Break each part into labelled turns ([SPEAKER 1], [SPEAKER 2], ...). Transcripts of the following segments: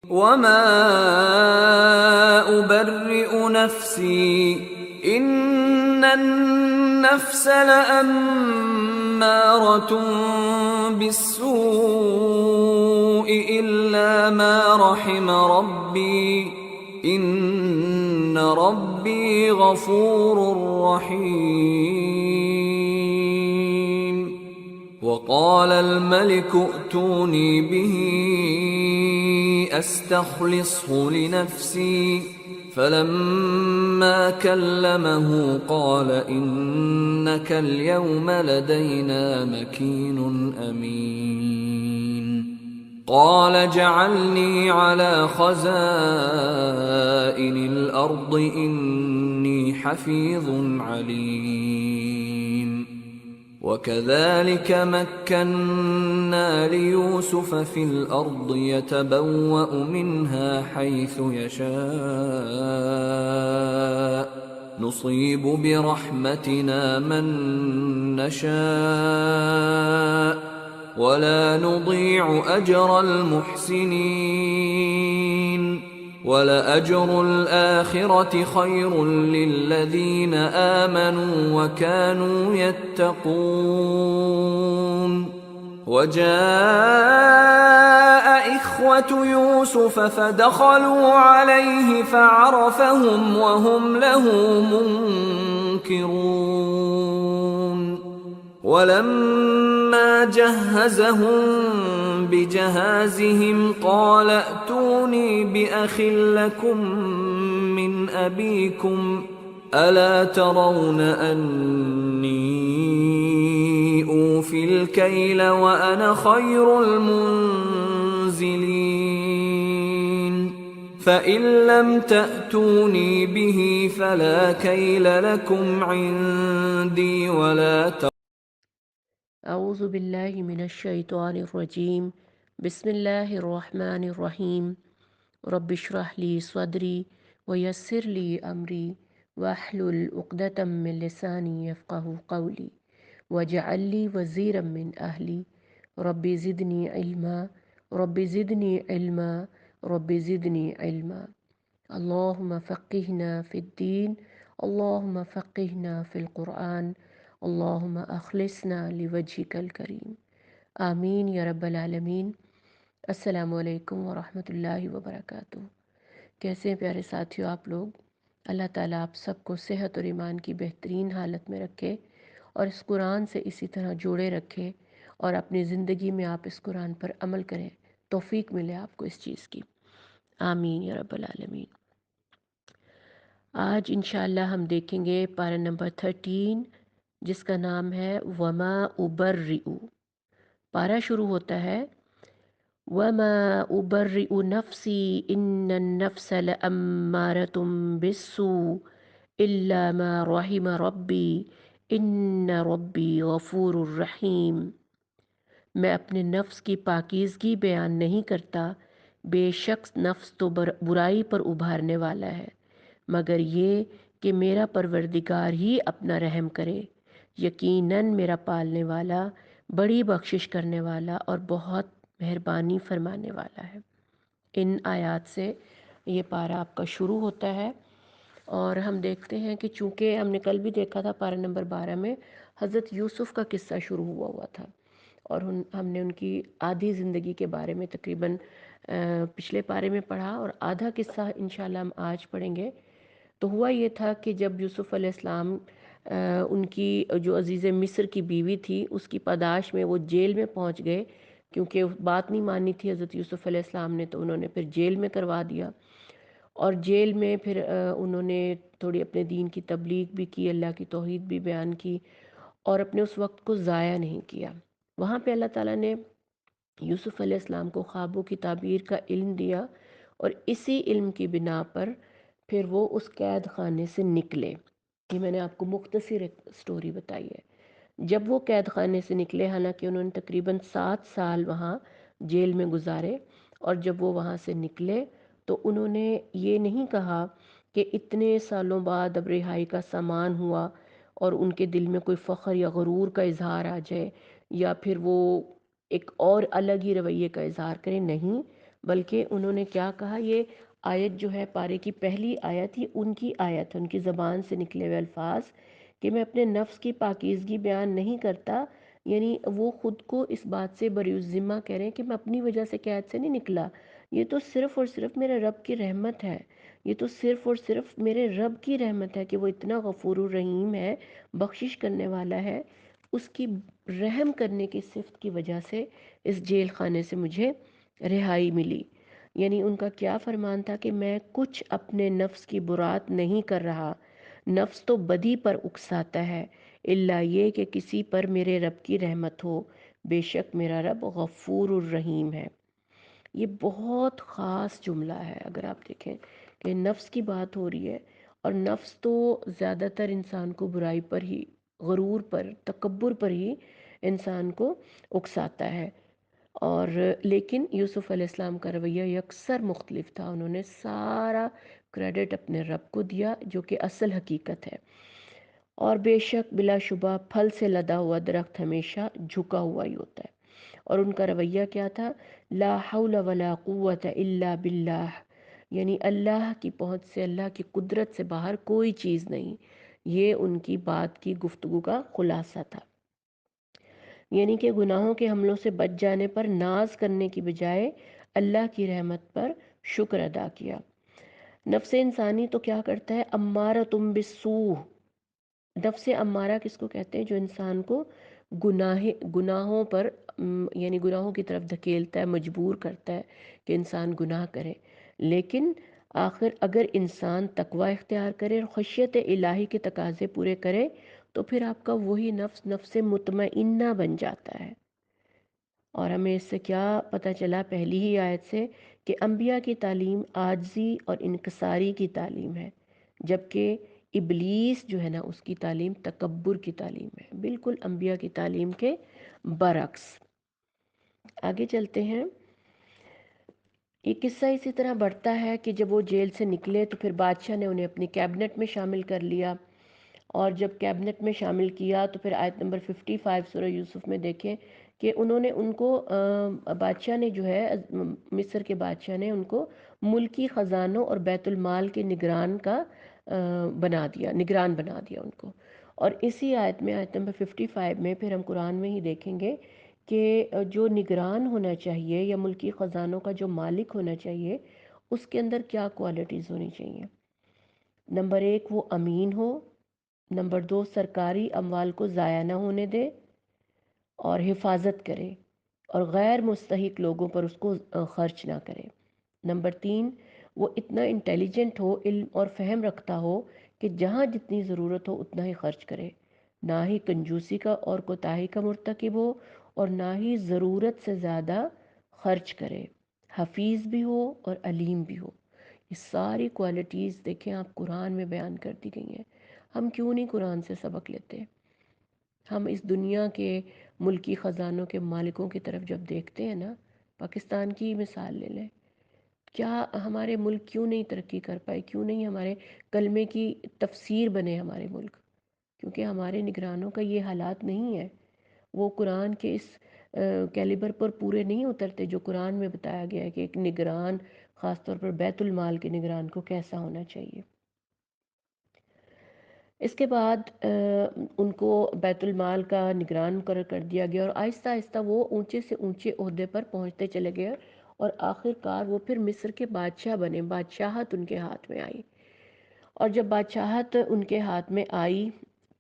[SPEAKER 1] وما أبرئ نفسي إن النفس لأمارة بالسوء إلا ما رحم ربي إن ربي غفور رحيم. وقال الملك ائتوني به أستخلصه لنفسي فلما كلمه قال إنك اليوم لدينا مكين أمين. قال اجعلني على خزائن الأرض إني حفيظ عليم. وكذلك مكنا ليوسف في الأرض يتبوأ منها حيث يشاء نصيب برحمتنا من نشاء ولا نضيع أجر المحسنين ولأجر الآخرة خير للذين آمنوا وكانوا يتقون. وجاء إخوة يوسف فدخلوا عليه فعرفهم وهم له منكرون. ولما جهزهم بجهازهم قال ائتوني بأخ لكم من أبيكم ألا ترون أني أوفي الكيل وأنا خير المنزلين فإن لم تأتوني به فلا كيل لكم عندي ولا
[SPEAKER 2] اعوذ باللہ من الشیطان الرجیم بسم اللہ الرحمن الرحیم رب اشرح لی صدری ویسر لی امری واحلل عقدۃ من لسانی یفقہوا قولی واجعل لی وزیرا من اہلی رب زدنی علما رب زدنی علما رب زدنی علما اللہم فقہنا فی الدین اللہم فقہنا فی القرآن اللہم اخلصنا لوجہک الکریم آمین یا رب العالمین۔ السلام علیکم ورحمۃ اللہ وبرکاتہ۔ کیسے ہیں پیارے ساتھیو آپ لوگ؟ اللہ تعالیٰ آپ سب کو صحت اور ایمان کی بہترین حالت میں رکھے اور اس قرآن سے اسی طرح جوڑے رکھے اور اپنی زندگی میں آپ اس قرآن پر عمل کریں، توفیق ملے آپ کو اس چیز کی، آمین یا رب العالمین۔ آج انشاءاللہ ہم دیکھیں گے پارہ نمبر 13 جس کا نام ہے وما ابرئ۔ پارہ شروع ہوتا ہے وما ابرئ نفسی ان النفس لامارۃ بالسوء الا ما رحم ربی ان ربی غفور الرحیم۔ میں اپنے نفس کی پاکیزگی بیان نہیں کرتا، بے شک نفس تو برائی پر ابھارنے والا ہے، مگر یہ کہ میرا پروردگار ہی اپنا رحم کرے، یقیناً میرا پالنے والا بڑی بخشش کرنے والا اور بہت مہربانی فرمانے والا ہے۔ ان آیات سے یہ پارہ آپ کا شروع ہوتا ہے اور ہم دیکھتے ہیں کہ چونکہ ہم نے کل بھی دیکھا تھا پارہ نمبر 12 میں حضرت یوسف کا قصہ شروع ہوا تھا اور ہم نے ان کی آدھی زندگی کے بارے میں تقریباً پچھلے پارے میں پڑھا اور آدھا قصہ انشاءاللہ ہم آج پڑھیں گے۔ تو ہوا یہ تھا کہ جب یوسف علیہ السلام ان کی جو عزیز مصر کی بیوی تھی اس کی پاداش میں وہ جیل میں پہنچ گئے، کیونکہ بات نہیں مانی تھی حضرت یوسف علیہ السلام نے، تو انہوں نے پھر جیل میں کروا دیا اور جیل میں پھر انہوں نے تھوڑی اپنے دین کی تبلیغ بھی کی، اللہ کی توحید بھی بیان کی اور اپنے اس وقت کو ضائع نہیں کیا۔ وہاں پہ اللہ تعالیٰ نے یوسف علیہ السلام کو خوابوں کی تعبیر کا علم دیا اور اسی علم کی بنا پر پھر وہ اس قید خانے سے نکلے۔ یہ میں نے آپ کو مختصر ایک سٹوری بتائی ہے۔ جب وہ قید خانے سے نکلے، حالانکہ انہوں نے تقریباً 7 سال وہاں جیل میں گزارے، اور جب وہ وہاں سے نکلے تو انہوں نے یہ نہیں کہا کہ اتنے سالوں بعد اب رہائی کا سامان ہوا اور ان کے دل میں کوئی فخر یا غرور کا اظہار آ جائے یا پھر وہ ایک اور الگ ہی رویے کا اظہار کریں، نہیں، بلکہ انہوں نے کیا کہا، یہ آیت جو ہے پارے کی پہلی آیت، یہ ان کی آیت ہے، ان کی زبان سے نکلے ہوئے الفاظ کہ میں اپنے نفس کی پاکیزگی بیان نہیں کرتا، یعنی وہ خود کو اس بات سے بری الذمہ کہہ رہے ہیں کہ میں اپنی وجہ سے قید سے نہیں نکلا، یہ تو صرف اور صرف میرے رب کی رحمت ہے، یہ تو صرف اور صرف میرے رب کی رحمت ہے کہ وہ اتنا غفور الرحیم ہے، بخشش کرنے والا ہے، اس کی رحم کرنے کی صفت کی وجہ سے اس جیل خانے سے مجھے رہائی ملی۔ یعنی ان کا کیا فرمان تھا کہ میں کچھ اپنے نفس کی برات نہیں کر رہا، نفس تو بدی پر اکساتا ہے، الا یہ کہ کسی پر میرے رب کی رحمت ہو، بے شک میرا رب غفور الرحیم ہے۔ یہ بہت خاص جملہ ہے، اگر آپ دیکھیں کہ نفس کی بات ہو رہی ہے، اور نفس تو زیادہ تر انسان کو برائی پر ہی، غرور پر، تکبر پر ہی انسان کو اکساتا ہے، اور لیکن یوسف علیہ السلام کا رویہ یکسر مختلف تھا، انہوں نے سارا کریڈٹ اپنے رب کو دیا جو کہ اصل حقیقت ہے۔ اور بے شک بلا شبہ پھل سے لدا ہوا درخت ہمیشہ جھکا ہوا ہی ہوتا ہے، اور ان کا رویہ کیا تھا، لا حول ولا قوت الا باللہ، یعنی اللہ کی پہنچ سے، اللہ کی قدرت سے باہر کوئی چیز نہیں، یہ ان کی بات کی گفتگو کا خلاصہ تھا۔ یعنی کہ گناہوں کے حملوں سے بچ جانے پر ناز کرنے کی بجائے اللہ کی رحمت پر شکر ادا کیا۔ نفس انسانی تو کیا کرتا ہے، امارۃ بالسوء، نفس امارہ کس کو کہتے ہیں، جو انسان کو گناہوں پر یعنی گناہوں کی طرف دھکیلتا ہے، مجبور کرتا ہے کہ انسان گناہ کرے، لیکن آخر اگر انسان تقوی اختیار کرے اور خشیت الہی کے تقاضے پورے کرے تو پھر آپ کا وہی نفس نفس مطمئنہ بن جاتا ہے۔ اور ہمیں اس سے کیا پتہ چلا پہلی ہی آیت سے، کہ انبیاء کی تعلیم عاجزی اور انکساری کی تعلیم ہے، جبکہ ابلیس جو ہے نا اس کی تعلیم تکبر کی تعلیم ہے، بالکل انبیاء کی تعلیم کے برعکس۔ آگے چلتے ہیں، یہ قصہ اسی طرح بڑھتا ہے کہ جب وہ جیل سے نکلے تو پھر بادشاہ نے انہیں اپنی کیبنٹ میں شامل کر لیا، اور جب کیبنٹ میں شامل کیا تو پھر آیت نمبر 55 سورہ یوسف میں دیکھیں کہ انہوں نے ان کو بادشاہ نے جو ہے، مصر کے بادشاہ نے ان کو ملکی خزانوں اور بیت المال کے نگران بنا دیا ان کو۔ اور اسی آیت میں، آیت نمبر 55 میں پھر ہم قرآن میں ہی دیکھیں گے کہ جو نگران ہونا چاہیے یا ملکی خزانوں کا جو مالک ہونا چاہیے، اس کے اندر کیا کوالٹیز ہونی چاہیے۔ نمبر 1، وہ امین ہو، نمبر 2، سرکاری اموال کو ضائع نہ ہونے دے اور حفاظت کرے، اور غیر مستحق لوگوں پر اس کو خرچ نہ کرے۔ نمبر 3، وہ اتنا انٹیلیجنٹ ہو، علم اور فہم رکھتا ہو کہ جہاں جتنی ضرورت ہو اتنا ہی خرچ کرے، نہ ہی کنجوسی کا اور کوتاہی کا مرتکب ہو، اور نہ ہی ضرورت سے زیادہ خرچ کرے، حفیظ بھی ہو اور علیم بھی ہو۔ یہ ساری کوالٹیز دیکھیں آپ قرآن میں بیان کر دی گئی ہیں۔ ہم کیوں نہیں قرآن سے سبق لیتے؟ ہم اس دنیا کے ملکی خزانوں کے مالکوں کی طرف جب دیکھتے ہیں نا، پاکستان کی مثال لے لیں، کیا ہمارے ملک کیوں نہیں ترقی کر پائے، کیوں نہیں ہمارے کلمے کی تفسیر بنے ہمارے ملک؟ کیونکہ ہمارے نگرانوں کا یہ حالات نہیں ہے، وہ قرآن کے اس کیلیبر پر پورے نہیں اترتے جو قرآن میں بتایا گیا ہے کہ ایک نگران، خاص طور پر بیت المال کے نگران کو کیسا ہونا چاہیے۔ اس کے بعد ان کو بیت المال کا نگران مقرر کر دیا گیا، اور آہستہ آہستہ وہ اونچے سے اونچے عہدے پر پہنچتے چلے گئے، اور آخر کار وہ پھر مصر کے بادشاہ بنے، بادشاہت ان کے ہاتھ میں آئی۔ اور جب بادشاہت ان کے ہاتھ میں آئی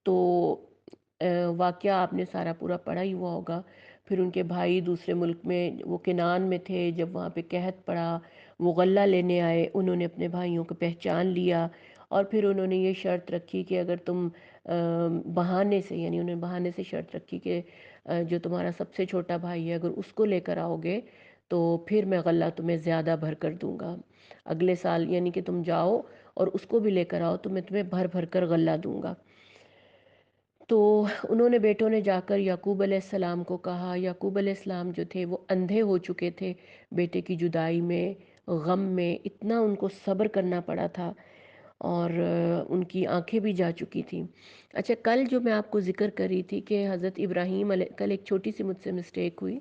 [SPEAKER 2] تو واقعہ آپ نے سارا پورا پڑھا ہی ہوا ہوگا، پھر ان کے بھائی دوسرے ملک میں، وہ کنعان میں تھے، جب وہاں پہ قحط پڑا، وہ غلہ لینے آئے، انہوں نے اپنے بھائیوں کو پہچان لیا، اور پھر انہوں نے یہ شرط رکھی کہ اگر تم بہانے سے، یعنی انہوں نے بہانے سے شرط رکھی کہ جو تمہارا سب سے چھوٹا بھائی ہے اگر اس کو لے کر آؤ گے تو پھر میں غلہ تمہیں زیادہ بھر کر دوں گا اگلے سال، یعنی کہ تم جاؤ اور اس کو بھی لے کر آؤ تو میں تمہیں بھر بھر کر غلہ دوں گا۔ تو انہوں نے، بیٹوں نے جا کر یعقوب علیہ السلام کو کہا، یعقوب علیہ السلام جو تھے وہ اندھے ہو چکے تھے بیٹے کی جدائی میں، غم میں، اتنا ان کو صبر کرنا پڑا تھا، اور ان کی آنکھیں بھی جا چکی تھیں۔ اچھا، کل جو میں آپ کو ذکر کر رہی تھی کہ حضرت ابراہیم علیہ، کل ایک چھوٹی سی مجھ سے مسٹیک ہوئی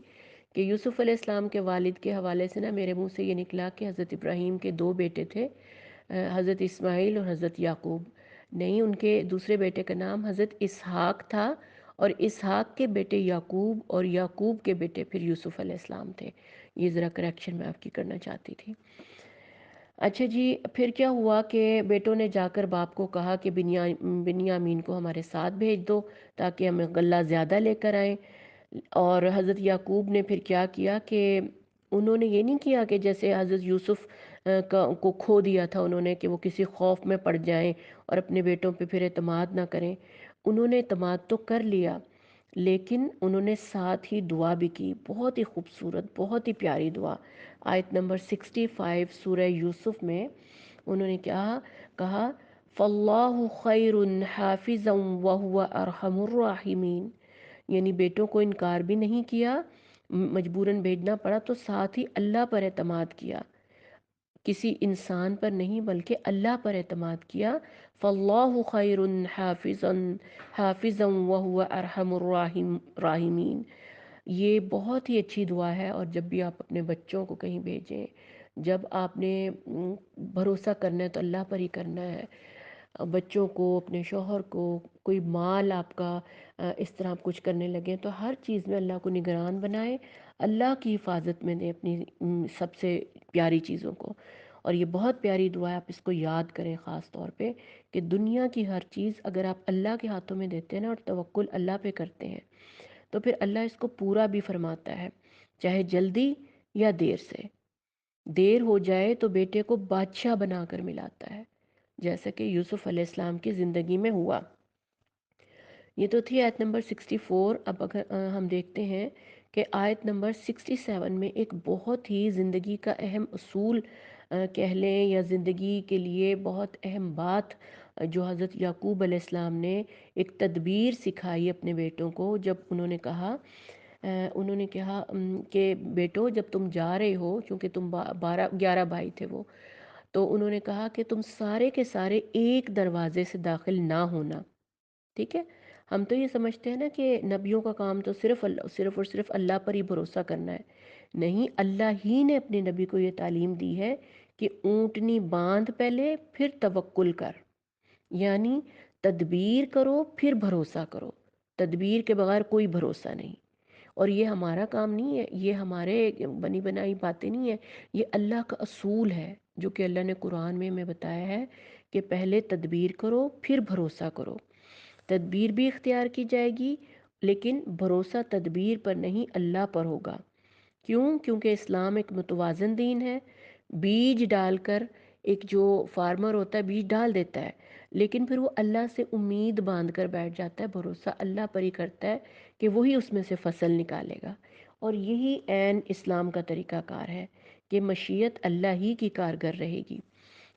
[SPEAKER 2] کہ یوسف علیہ السلام کے والد کے حوالے سے نا میرے منہ سے یہ نکلا کہ حضرت ابراہیم کے 2 بیٹے تھے، حضرت اسماعیل اور حضرت یعقوب۔ نہیں، ان کے دوسرے بیٹے کا نام حضرت اسحاق تھا، اور اسحاق کے بیٹے یعقوب، اور یعقوب کے بیٹے پھر یوسف علیہ السلام تھے۔ یہ ذرا کریکشن میں آپ کی کرنا چاہتی تھی۔ اچھا جی، پھر کیا ہوا کہ بیٹوں نے جا کر باپ کو کہا کہ بنیامین کو ہمارے ساتھ بھیج دو تاکہ ہمیں غلہ زیادہ لے کر آئیں۔ اور حضرت یعقوب نے پھر کیا کیا کہ انہوں نے یہ نہیں کیا کہ جیسے حضرت یوسف کو کھو دیا تھا انہوں نے، کہ وہ کسی خوف میں پڑ جائیں اور اپنے بیٹوں پہ پھر اعتماد نہ کریں۔ انہوں نے اعتماد تو کر لیا، لیکن انہوں نے ساتھ ہی دعا بھی کی، بہت ہی خوبصورت، بہت ہی پیاری دعا۔ آیت نمبر 65 سورہ یوسف میں انہوں نے کیا کہا؟ فَاللَّهُ خَيْرٌ حَافِظًا وَهُوَ أَرْحَمُ الرَّاحِمِينَ، یعنی بیٹوں کو انکار بھی نہیں کیا، مجبوراً بھیجنا پڑا تو ساتھ ہی اللہ پر اعتماد کیا، کسی انسان پر نہیں بلکہ اللہ پر اعتماد کیا۔ فَاللَّهُ خَيْرٌ حَافِظًا وَهُوَ أَرْحَمُ الراحمین۔ یہ بہت ہی اچھی دعا ہے، اور جب بھی آپ اپنے بچوں کو کہیں بھیجیں، جب آپ نے بھروسہ کرنا ہے تو اللہ پر ہی کرنا ہے۔ بچوں کو، اپنے شوہر کو، کوئی مال آپ کا اس طرح آپ کچھ کرنے لگیں تو ہر چیز میں اللہ کو نگران بنائیں، اللہ کی حفاظت میں دیں اپنی سب سے پیاری چیزوں کو۔ اور یہ بہت پیاری دعا ہے، آپ اس کو یاد کریں خاص طور پہ، کہ دنیا کی ہر چیز اگر آپ اللہ کے ہاتھوں میں دیتے ہیں نا اور توکل اللہ پہ کرتے ہیں تو پھر اللہ اس کو پورا بھی فرماتا ہے، چاہے جلدی یا دیر سے۔ دیر ہو جائے تو بیٹے کو بادشاہ بنا کر ملاتا ہے، جیسا کہ یوسف علیہ السلام کی زندگی میں ہوا۔ یہ تو تھی آیت نمبر 64۔ اب اگر ہم دیکھتے ہیں کہ آیت نمبر 67 میں ایک بہت ہی زندگی کا اہم اصول کہہ لیں، یا زندگی کے لیے بہت اہم بات جو حضرت یعقوب علیہ السلام نے ایک تدبیر سکھائی اپنے بیٹوں کو، جب انہوں نے کہا کہ بیٹو جب تم جا رہے ہو، چونکہ تم 11 بھائی تھے وہ، تو انہوں نے کہا کہ تم سارے کے سارے ایک دروازے سے داخل نہ ہونا، ٹھیک ہے؟ ہم تو یہ سمجھتے ہیں نا کہ نبیوں کا کام تو صرف اور صرف اللہ پر ہی بھروسہ کرنا ہے۔ نہیں، اللہ ہی نے اپنے نبی کو یہ تعلیم دی ہے کہ اونٹنی باندھ پہلے، پھر توکل کر، یعنی تدبیر کرو پھر بھروسہ کرو، تدبیر کے بغیر کوئی بھروسہ نہیں۔ اور یہ ہمارا کام نہیں ہے، یہ ہمارے بنی بنائی باتیں نہیں ہیں، یہ اللہ کا اصول ہے جو کہ اللہ نے قرآن میں ہمیں بتایا ہے کہ پہلے تدبیر کرو پھر بھروسہ کرو۔ تدبیر بھی اختیار کی جائے گی، لیکن بھروسہ تدبیر پر نہیں، اللہ پر ہوگا۔ کیوں؟ کیونکہ اسلام ایک متوازن دین ہے۔ بیج ڈال کر ایک جو فارمر ہوتا ہے بیج ڈال دیتا ہے، لیکن پھر وہ اللہ سے امید باندھ کر بیٹھ جاتا ہے، بھروسہ اللہ پر ہی کرتا ہے کہ وہی اس میں سے فصل نکالے گا۔ اور یہی عین اسلام کا طریقہ کار ہے کہ مشیت اللہ ہی کی کارگر رہے گی۔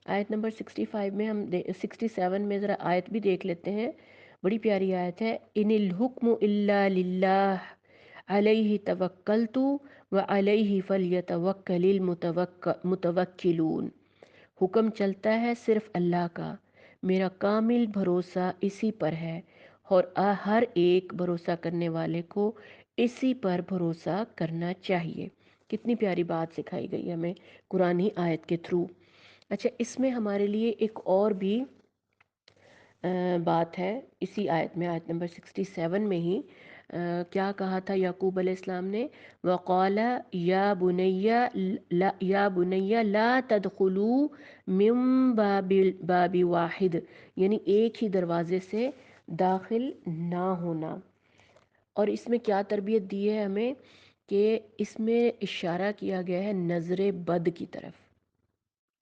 [SPEAKER 2] آیت نمبر 65 میں 67 میں ذرا آیت بھی دیکھ لیتے ہیں، بڑی پیاری آیت ہے۔ ان الحکم الا للہ علیہ توکلت وعلیہ فلیتوکل المتوکلون۔ حکم چلتا ہے صرف اللہ کا، میرا کامل بھروسہ اسی پر ہے، اور ہر ایک بھروسہ کرنے والے کو اسی پر بھروسہ کرنا چاہیے۔ کتنی پیاری بات سکھائی گئی ہمیں قرآنی آیت کے تھرو۔ اچھا، اس میں ہمارے لیے ایک اور بھی بات ہے، اسی آیت میں، آیت نمبر 67 میں ہی کیا کہا تھا یعقوب علیہ السلام نے؟ وَقَالَ يَا بُنَيَّ لَا تَدْخُلُوا مِن بَابٍ وَاحِدٍ، یعنی ایک ہی دروازے سے داخل نہ ہونا۔ اور اس میں کیا تربیت دی ہے ہمیں کہ اس میں اشارہ کیا گیا ہے نظر بد کی طرف،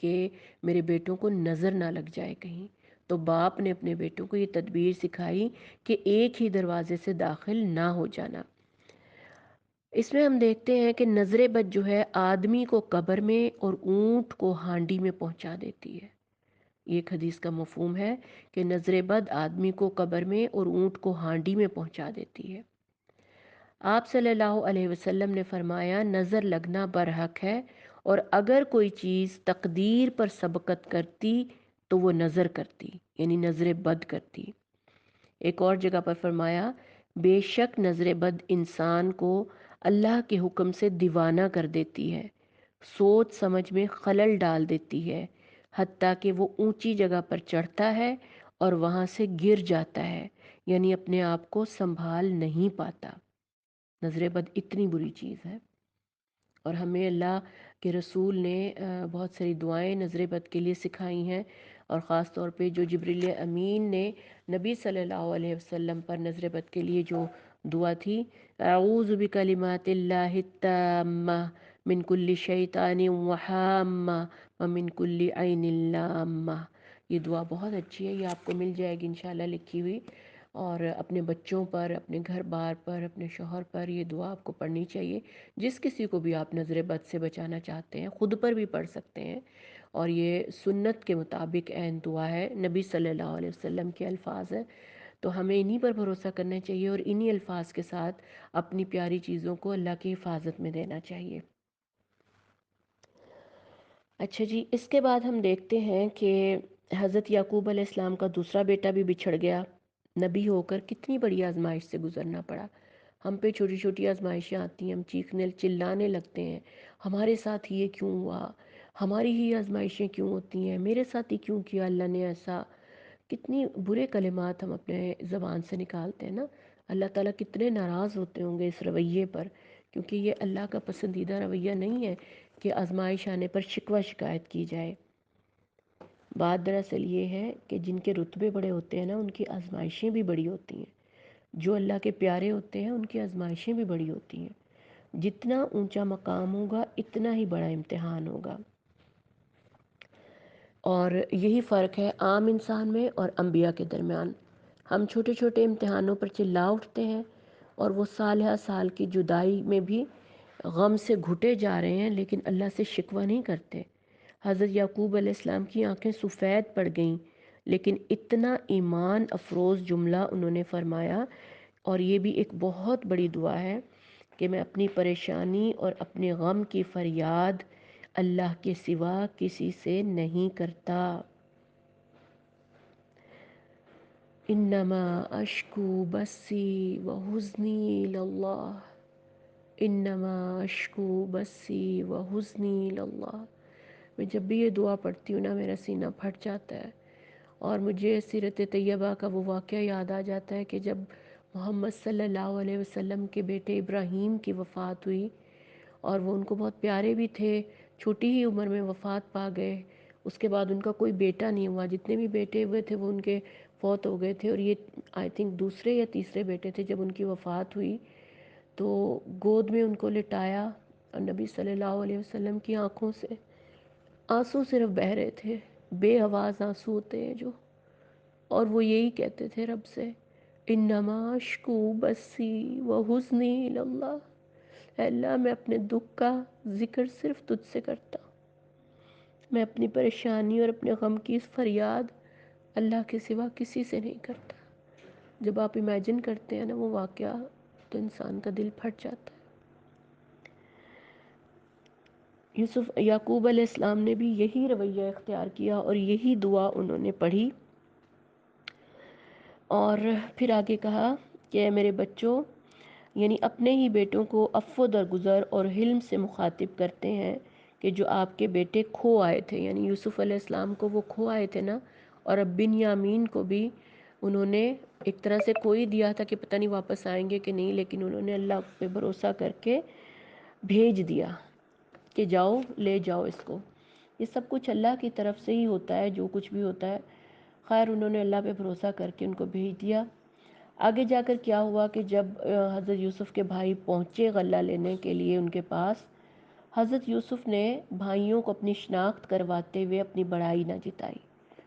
[SPEAKER 2] کہ میرے بیٹوں کو نظر نہ لگ جائے کہیں۔ تو باپ نے اپنے بیٹوں کو یہ تدبیر سکھائی کہ ایک ہی دروازے سے داخل نہ ہو جانا۔ اس میں ہم دیکھتے ہیں کہ نظر بد جو ہے آدمی کو قبر میں اور اونٹ کو ہانڈی میں پہنچا دیتی ہے۔ یہ ایک حدیث کا مفہوم ہے کہ نظر بد آدمی کو قبر میں اور اونٹ کو ہانڈی میں پہنچا دیتی ہے۔ آپ صلی اللہ علیہ وسلم نے فرمایا نظر لگنا برحق ہے، اور اگر کوئی چیز تقدیر پر سبقت کرتی تو وہ نظر کرتی، یعنی نظر بد کرتی۔ ایک اور جگہ پر فرمایا بے شک نظر بد انسان کو اللہ کے حکم سے دیوانہ کر دیتی ہے، سوچ سمجھ میں خلل ڈال دیتی ہے، حتیٰ کہ وہ اونچی جگہ پر چڑھتا ہے اور وہاں سے گر جاتا ہے، یعنی اپنے آپ کو سنبھال نہیں پاتا۔ نظر بد اتنی بری چیز ہے، اور ہمیں اللہ کے رسول نے بہت ساری دعائیں نظر بد کے لیے سکھائی ہیں، اور خاص طور پہ جو جبریل امین نے نبی صلی اللہ علیہ وسلم پر نظر بد کے لیے جو دعا تھی، اعوذ بکلمات اللہ التامہ من کل شیطان وحامہ ومن کل عین لامہ۔ یہ دعا بہت اچھی ہے، یہ آپ کو مل جائے گی انشاءاللہ لکھی ہوئی، اور اپنے بچوں پر، اپنے گھر بار پر، اپنے شوہر پر یہ دعا آپ کو پڑھنی چاہیے۔ جس کسی کو بھی آپ نظر بد سے بچانا چاہتے ہیں، خود پر بھی پڑھ سکتے ہیں، اور یہ سنت کے مطابق عین دعا ہے، نبی صلی اللہ علیہ وسلم کے الفاظ ہیں، تو ہمیں انہی پر بھروسہ کرنا چاہیے اور انہی الفاظ کے ساتھ اپنی پیاری چیزوں کو اللہ کی حفاظت میں دینا چاہیے۔ اچھا جی، اس کے بعد ہم دیکھتے ہیں کہ حضرت یعقوب علیہ السلام کا دوسرا بیٹا بھی بچھڑ گیا، نبی ہو کر کتنی بڑی آزمائش سے گزرنا پڑا۔ ہم پہ چھوٹی چھوٹی آزمائشیں آتی ہیں، ہم چیخنے چلانے لگتے ہیں، ہمارے ساتھ یہ کیوں ہوا، ہماری ہی آزمائشیں کیوں ہوتی ہیں، میرے ساتھ ہی کیوں کیا اللہ نے ایسا۔ کتنی برے کلمات ہم اپنے زبان سے نکالتے ہیں نا۔ اللہ تعالیٰ کتنے ناراض ہوتے ہوں گے اس رویے پر، کیونکہ یہ اللہ کا پسندیدہ رویہ نہیں ہے کہ آزمائش آنے پر شکوہ شکایت کی جائے۔ بات دراصل یہ ہے کہ جن کے رتبے بڑے ہوتے ہیں نا، ان کی آزمائشیں بھی بڑی ہوتی ہیں۔ جو اللہ کے پیارے ہوتے ہیں ان کی آزمائشیں بھی بڑی ہوتی ہیں۔ جتنا اونچا مقام ہوگا اتنا ہی بڑا امتحان ہوگا، اور یہی فرق ہے عام انسان میں اور انبیاء کے درمیان۔ ہم چھوٹے چھوٹے امتحانوں پر چلا اٹھتے ہیں، اور وہ سال ہر سال کی جدائی میں بھی غم سے گھٹے جا رہے ہیں، لیکن اللہ سے شکوہ نہیں کرتے۔ حضرت یعقوب علیہ السلام کی آنکھیں سفید پڑ گئیں، لیکن اتنا ایمان افروز جملہ انہوں نے فرمایا، اور یہ بھی ایک بہت بڑی دعا ہے کہ میں اپنی پریشانی اور اپنے غم کی فریاد اللہ کے سوا کسی سے نہیں کرتا۔ انما اشکو بسی وحزنی اللہ، انما اشکو بسی وحزنی اللہ۔ میں جب بھی یہ دعا پڑھتی ہوں نا، میرا سینہ پھٹ جاتا ہے، اور مجھے سیرت طیبہ کا وہ واقعہ یاد آ جاتا ہے کہ جب محمد صلی اللہ علیہ وسلم کے بیٹے ابراہیم کی وفات ہوئی، اور وہ ان کو بہت پیارے بھی تھے، چھوٹی ہی عمر میں وفات پا گئے۔ اس کے بعد ان کا کوئی بیٹا نہیں ہوا، جتنے بھی بیٹے ہوئے تھے وہ ان کے فوت ہو گئے تھے، اور یہ آئی تھنک دوسرے یا تیسرے بیٹے تھے۔ جب ان کی وفات ہوئی تو گود میں ان کو لٹایا، اور نبی صلی اللہ علیہ وسلم کی آنکھوں سے آنسو صرف بہہ رہے تھے، بے آواز آنسو ہوتے ہیں جو، اور وہ یہی کہتے تھے رب سے، انما اشکو بسی وحزنی اللہ، اے اللہ میں اپنے دکھ کا ذکر صرف تجھ سے کرتا ہوں، میں اپنی پریشانی اور اپنے غم کی اس فریاد اللہ کے سوا کسی سے نہیں کرتا۔ جب آپ امیجن کرتے ہیں نا وہ واقعہ، تو انسان کا دل پھٹ جاتا ہے۔ یعقوب علیہ السلام نے بھی یہی رویہ اختیار کیا، اور یہی دعا انہوں نے پڑھی، اور پھر آگے کہا کہ اے میرے بچوں، یعنی اپنے ہی بیٹوں کو عفو درگزر اور حلم سے مخاطب کرتے ہیں کہ جو آپ کے بیٹے کھو آئے تھے، یعنی یوسف علیہ السلام کو وہ کھو آئے تھے نا، اور اب بنیامین کو بھی انہوں نے ایک طرح سے کوئی دیا تھا کہ پتہ نہیں واپس آئیں گے کہ نہیں، لیکن انہوں نے اللہ پہ بھروسہ کر کے بھیج دیا کہ جاؤ لے جاؤ اس کو۔ یہ سب کچھ اللہ کی طرف سے ہی ہوتا ہے، جو کچھ بھی ہوتا ہے۔ خیر انہوں نے اللہ پہ بھروسہ کر کے ان کو بھیج دیا۔ آگے جا کر کیا ہوا کہ جب حضرت یوسف کے بھائی پہنچے غلہ لینے کے لیے ان کے پاس، حضرت یوسف نے بھائیوں کو اپنی شناخت کرواتے ہوئے اپنی بڑائی نہ جتائی،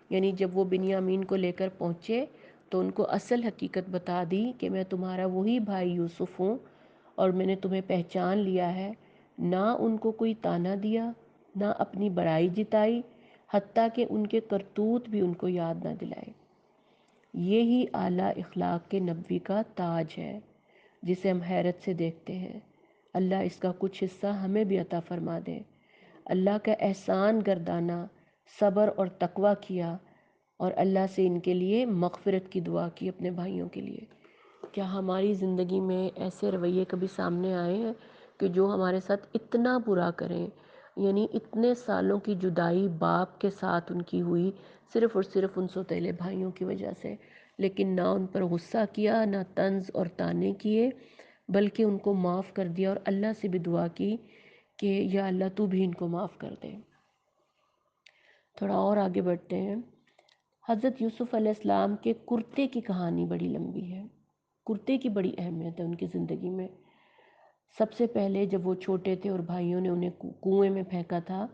[SPEAKER 2] یعنی جب وہ بنیامین کو لے کر پہنچے تو ان کو اصل حقیقت بتا دی کہ میں تمہارا وہی بھائی یوسف ہوں، اور میں نے تمہیں پہچان لیا ہے۔ نہ ان کو کوئی تانا دیا، نہ اپنی بڑائی جتائی، حتیٰ کہ ان کے کرتوت بھی ان کو یاد نہ دلائے۔ یہی اعلیٰ اخلاق کے نبوی کا تاج ہے، جسے ہم حیرت سے دیکھتے ہیں۔ اللہ اس کا کچھ حصہ ہمیں بھی عطا فرما دے۔ اللہ کا احسان گردانا، صبر اور تقوی کیا، اور اللہ سے ان کے لیے مغفرت کی دعا کی اپنے بھائیوں کے لیے۔ کیا ہماری زندگی میں ایسے رویے کبھی سامنے آئے ہیں کہ جو ہمارے ساتھ اتنا برا کریں؟ یعنی اتنے سالوں کی جدائی باپ کے ساتھ ان کی ہوئی صرف اور صرف ان سوتیلے بھائیوں کی وجہ سے، لیکن نہ ان پر غصہ کیا، نہ طنز اور طعنے کیے، بلکہ ان کو معاف کر دیا اور اللہ سے بھی دعا کی کہ یا اللہ تو بھی ان کو معاف کر دے۔ تھوڑا اور آگے بڑھتے ہیں۔ حضرت یوسف علیہ السلام کے کرتے کی کہانی بڑی لمبی ہے۔ کرتے کی بڑی اہمیت ہے ان کی زندگی میں۔ سب سے پہلے جب وہ چھوٹے تھے اور بھائیوں نے انہیں کنویں میں پھینکا تھا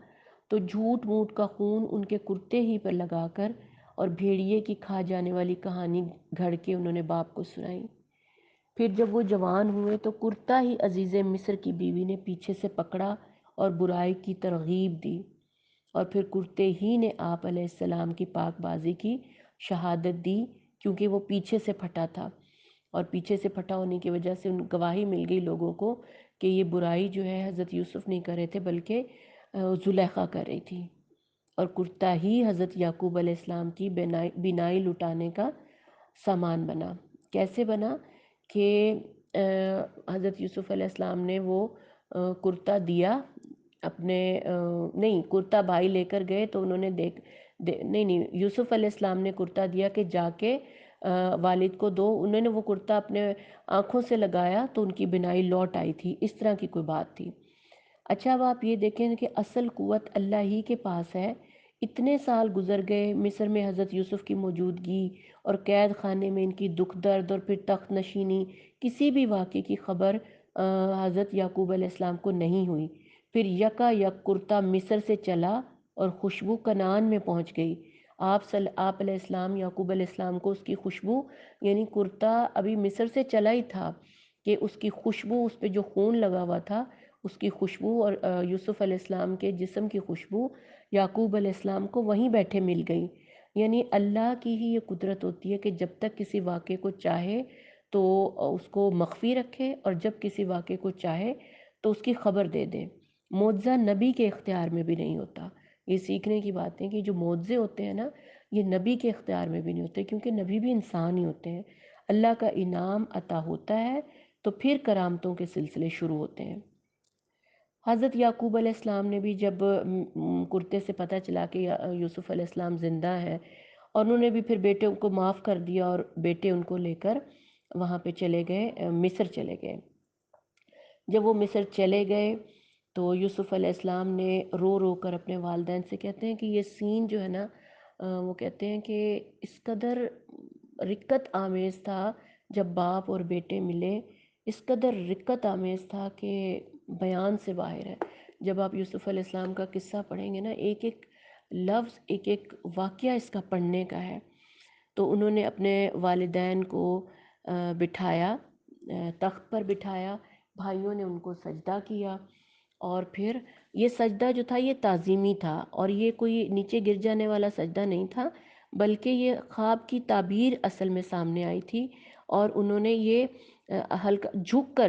[SPEAKER 2] تو جھوٹ موٹ کا خون ان کے کرتے ہی پر لگا کر اور بھیڑیے کی کھا جانے والی کہانی گھڑ کے انہوں نے باپ کو سنائی۔ پھر جب وہ جوان ہوئے تو کرتا ہی عزیز مصر کی بیوی نے پیچھے سے پکڑا اور برائی کی ترغیب دی، اور پھر کرتے ہی نے آپ علیہ السلام کی پاک بازی کی شہادت دی، کیونکہ وہ پیچھے سے پھٹا تھا، اور پیچھے سے پھٹا ہونے کی وجہ سے ان گواہی مل گئی لوگوں کو کہ یہ برائی جو ہے حضرت یوسف نہیں کر رہے تھے بلکہ زلیخا کر رہی تھی، اور کرتا ہی حضرت یعقوب علیہ السلام کی بینائی لٹانے کا سامان بنا۔ کیسے بنا کہ حضرت یوسف علیہ السلام نے وہ کرتا دیا اپنے نہیں، کرتا بھائی لے کر گئے تو انہوں نے نہیں، یوسف علیہ السلام نے کرتا دیا کہ جا کے والد کو دو، انہوں نے وہ کرتا اپنے آنکھوں سے لگایا تو ان کی بینائی لوٹ آئی تھی، اس طرح کی کوئی بات تھی۔ اچھا اب آپ یہ دیکھیں کہ اصل قوت اللہ ہی کے پاس ہے۔ اتنے سال گزر گئے، مصر میں حضرت یوسف کی موجودگی اور قید خانے میں ان کی دکھ درد اور پھر تخت نشینی، کسی بھی واقعے کی خبر حضرت یعقوب علیہ السلام کو نہیں ہوئی۔ پھر یکا یک کرتا مصر سے چلا اور خوشبو کنعان میں پہنچ گئی۔ آپ علیہ السلام، یعقوب علیہ السلام کو اس کی خوشبو، یعنی کرتا ابھی مصر سے چلا ہی تھا کہ اس کی خوشبو، اس پہ جو خون لگا ہوا تھا اس کی خوشبو اور یوسف علیہ السلام کے جسم کی خوشبو یعقوب علیہ السلام کو وہیں بیٹھے مل گئی۔ یعنی اللہ کی ہی یہ قدرت ہوتی ہے کہ جب تک کسی واقعے کو چاہے تو اس کو مخفی رکھے، اور جب کسی واقعے کو چاہے تو اس کی خبر دے دے۔ معجزہ نبی کے اختیار میں بھی نہیں ہوتا۔ یہ سیکھنے کی بات ہے کہ جو معجزے ہوتے ہیں نا، یہ نبی کے اختیار میں بھی نہیں ہوتے، کیونکہ نبی بھی انسان ہی ہوتے ہیں۔ اللہ کا انعام عطا ہوتا ہے تو پھر کرامتوں کے سلسلے شروع ہوتے ہیں۔ حضرت یعقوب علیہ السلام نے بھی جب کرتے سے پتہ چلا کہ یوسف علیہ السلام زندہ ہے، اور انہوں نے بھی پھر بیٹے ان کو معاف کر دیا اور بیٹے ان کو لے کر وہاں پہ چلے گئے، مصر چلے گئے۔ جب وہ مصر چلے گئے تو یوسف علیہ السلام نے رو رو کر اپنے والدین سے، کہتے ہیں کہ یہ سین جو ہے نا، وہ کہتے ہیں کہ اس قدر رقت آمیز تھا جب باپ اور بیٹے ملے، اس قدر رقت آمیز تھا کہ بیان سے باہر ہے۔ جب آپ یوسف علیہ السلام کا قصہ پڑھیں گے نا، ایک ایک لفظ، ایک ایک واقعہ اس کا پڑھنے کا ہے۔ تو انہوں نے اپنے والدین کو بٹھایا، تخت پر بٹھایا، بھائیوں نے ان کو سجدہ کیا، اور پھر یہ سجدہ جو تھا یہ تعظیمی تھا، اور یہ کوئی نیچے گر جانے والا سجدہ نہیں تھا، بلکہ یہ خواب کی تعبیر اصل میں سامنے آئی تھی، اور انہوں نے یہ ہلکا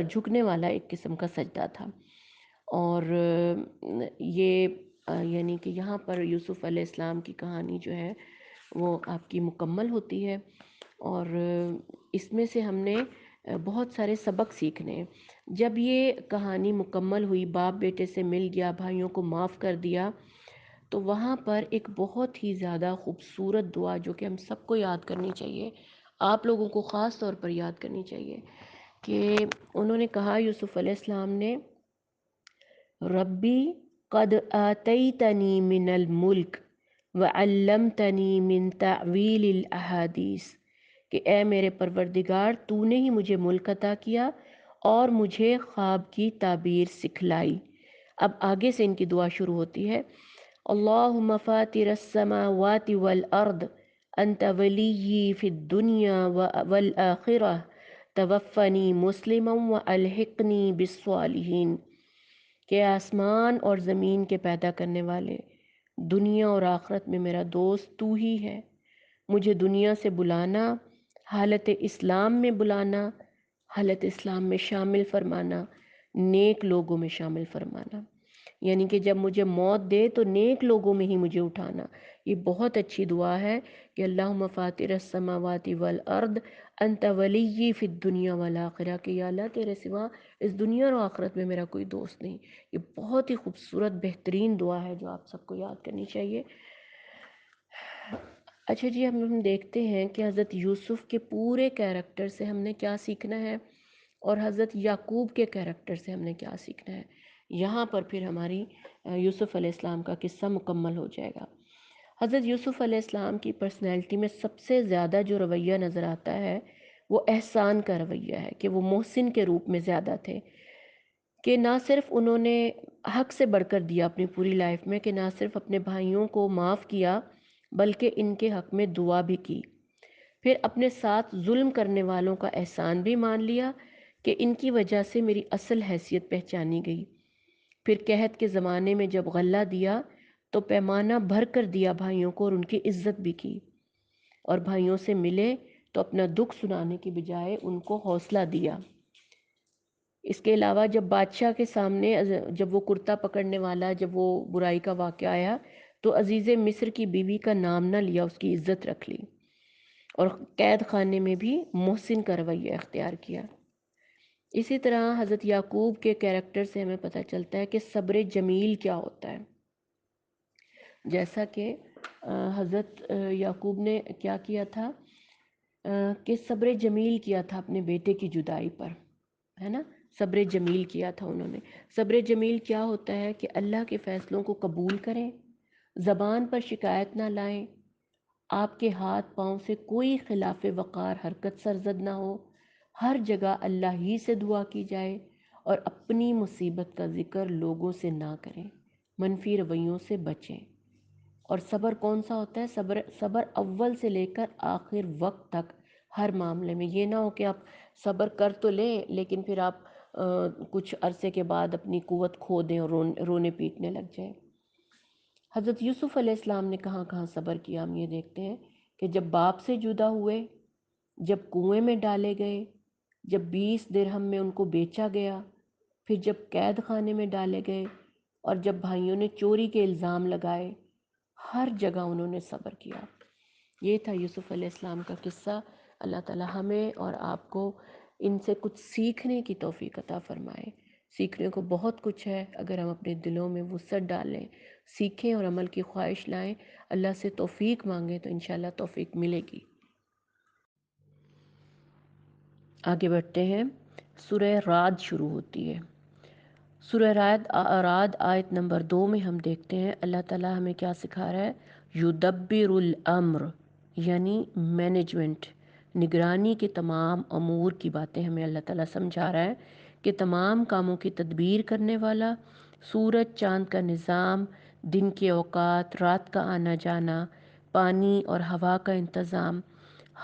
[SPEAKER 2] جھکنے والا ایک قسم کا سجدہ تھا۔ اور یہ یعنی کہ یہاں پر یوسف علیہ السلام کی کہانی جو ہے وہ آپ کی مکمل ہوتی ہے، اور اس میں سے ہم نے بہت سارے سبق سیکھنے ہیں۔ جب یہ کہانی مکمل ہوئی، باپ بیٹے سے مل گیا، بھائیوں کو معاف کر دیا، تو وہاں پر ایک بہت ہی زیادہ خوبصورت دعا جو کہ ہم سب کو یاد کرنی چاہیے، آپ لوگوں کو خاص طور پر یاد کرنی چاہیے، کہ انہوں نے کہا یوسف علیہ السلام نے، ربی قد آتیتنی من الملک وعلمتنی من تعویل الاحادیث، کہ اے میرے پروردگار، تو نے ہی مجھے ملک عطا کیا اور مجھے خواب کی تعبیر سکھلائی۔ اب آگے سے ان کی دعا شروع ہوتی ہے، اللہم فاطر السماوات والارض انت ولی فی الدنیا والآخرہ توفنی مسلما والحقنی بالصالحین، کہ آسمان اور زمین کے پیدا کرنے والے، دنیا اور آخرت میں میرا دوست تو ہی ہے، مجھے دنیا سے بلانا، حالت اسلام میں بلانا، حالت اسلام میں شامل فرمانا، نیک لوگوں میں شامل فرمانا۔ یعنی کہ جب مجھے موت دے تو نیک لوگوں میں ہی مجھے اٹھانا۔ یہ بہت اچھی دعا ہے کہ اللہم فاطر السماوات والارض انت ولی فی الدنیا والآخرہ، کہ یا اللہ تیرے سوا اس دنیا اور آخرت میں میرا کوئی دوست نہیں۔ یہ بہت ہی خوبصورت بہترین دعا ہے جو آپ سب کو یاد کرنی چاہیے۔ اچھا جی، ہم دیکھتے ہیں کہ حضرت یوسف کے پورے کیریکٹر سے ہم نے کیا سیکھنا ہے اور حضرت یعقوب کے کیریکٹر سے ہم نے کیا سیکھنا ہے۔ یہاں پر پھر ہماری یوسف علیہ السلام کا قصہ مکمل ہو جائے گا۔ حضرت یوسف علیہ السلام کی پرسنالٹی میں سب سے زیادہ جو رویہ نظر آتا ہے وہ احسان کا رویہ ہے، کہ وہ محسن کے روپ میں زیادہ تھے، کہ نہ صرف انہوں نے حق سے بڑھ کر دیا اپنی پوری لائف میں، کہ نہ صرف اپنے بھائیوں کو معاف کیا بلکہ ان کے حق میں دعا بھی کی، پھر اپنے ساتھ ظلم کرنے والوں کا احسان بھی مان لیا کہ ان کی وجہ سے میری اصل حیثیت پہچانی گئی، پھر قحط کے زمانے میں جب غلہ دیا تو پیمانہ بھر کر دیا بھائیوں کو اور ان کی عزت بھی کی، اور بھائیوں سے ملے تو اپنا دکھ سنانے کی بجائے ان کو حوصلہ دیا۔ اس کے علاوہ جب بادشاہ کے سامنے جب وہ کرتا پکڑنے والا جب وہ برائی کا واقعہ آیا تو عزیز مصر کی بیوی کا نام نہ لیا، اس کی عزت رکھ لی، اور قید خانے میں بھی محسن کا رویہ اختیار کیا۔ اسی طرح حضرت یعقوب کے کیریکٹر سے ہمیں پتہ چلتا ہے کہ صبر جمیل کیا ہوتا ہے۔ جیسا کہ حضرت یعقوب نے کیا کیا تھا کہ صبر جمیل کیا تھا اپنے بیٹے کی جدائی پر، ہے نا، صبر جمیل کیا تھا انہوں نے۔ صبر جمیل کیا ہوتا ہے کہ اللہ کے فیصلوں کو قبول کریں، زبان پر شکایت نہ لائیں، آپ کے ہاتھ پاؤں سے کوئی خلاف وقار حرکت سرزد نہ ہو، ہر جگہ اللہ ہی سے دعا کی جائے اور اپنی مصیبت کا ذکر لوگوں سے نہ کریں، منفی رویوں سے بچیں۔ اور صبر کون سا ہوتا ہے؟ صبر اول سے لے کر آخر وقت تک ہر معاملے میں۔ یہ نہ ہو کہ آپ صبر کر تو لیں لیکن پھر آپ کچھ عرصے کے بعد اپنی قوت کھو دیں اور رونے پیٹنے لگ جائیں۔ حضرت یوسف علیہ السلام نے کہاں کہاں صبر کیا، ہم یہ دیکھتے ہیں کہ جب باپ سے جدا ہوئے، جب کنویں میں ڈالے گئے، جب 20 درہم میں ان کو بیچا گیا، پھر جب قید خانے میں ڈالے گئے، اور جب بھائیوں نے چوری کے الزام لگائے، ہر جگہ انہوں نے صبر کیا۔ یہ تھا یوسف علیہ السلام کا قصہ۔ اللہ تعالی ہمیں اور آپ کو ان سے کچھ سیکھنے کی توفیق عطا فرمائے۔ سیکھنے کو بہت کچھ ہے اگر ہم اپنے دلوں میں وسعت ڈالیں، سیکھیں اور عمل کی خواہش لائیں، اللہ سے توفیق مانگیں تو انشاءاللہ توفیق ملے گی۔ آگے بڑھتے ہیں، سورہ رعد شروع ہوتی ہے۔ سورہ رعد آیت نمبر 2 میں ہم دیکھتے ہیں اللہ تعالیٰ ہمیں کیا سکھا رہا ہے۔ یدبر الامر، یعنی مینجمنٹ، نگرانی کے تمام امور کی باتیں ہمیں اللہ تعالیٰ سمجھا رہا ہے کہ تمام کاموں کی تدبیر کرنے والا، سورج چاند کا نظام، دن کے اوقات، رات کا آنا جانا، پانی اور ہوا کا انتظام،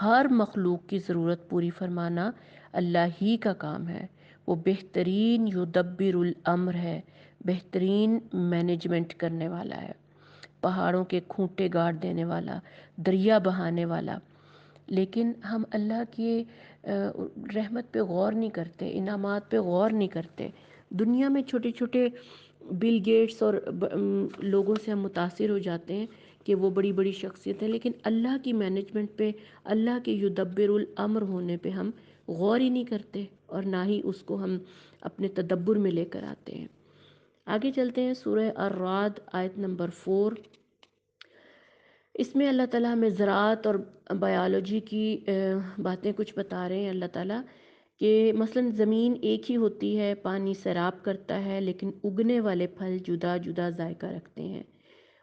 [SPEAKER 2] ہر مخلوق کی ضرورت پوری فرمانا اللہ ہی کا کام ہے۔ وہ بہترین یدبر الامر ہے، بہترین مینجمنٹ کرنے والا ہے، پہاڑوں کے کھوٹے گاڑ دینے والا، دریا بہانے والا۔ لیکن ہم اللہ کی رحمت پہ غور نہیں کرتے، انعامات پہ غور نہیں کرتے۔ دنیا میں چھوٹے چھوٹے بل گیٹس اور لوگوں سے ہم متاثر ہو جاتے ہیں کہ وہ بڑی بڑی شخصیت ہے، لیکن اللہ کی مینجمنٹ پہ، اللہ کے یدبر الامر ہونے پہ ہم غور ہی نہیں کرتے اور نہ ہی اس کو ہم اپنے تدبر میں لے کر آتے ہیں۔ آگے چلتے ہیں، سورہ الرعد آیت نمبر 4۔ اس میں اللہ تعالیٰ ہمیں زراعت اور بایولوجی کی باتیں کچھ بتا رہے ہیں اللہ تعالیٰ، کہ مثلا زمین ایک ہی ہوتی ہے، پانی سیراب کرتا ہے لیکن اگنے والے پھل جدا جدا ذائقہ رکھتے ہیں۔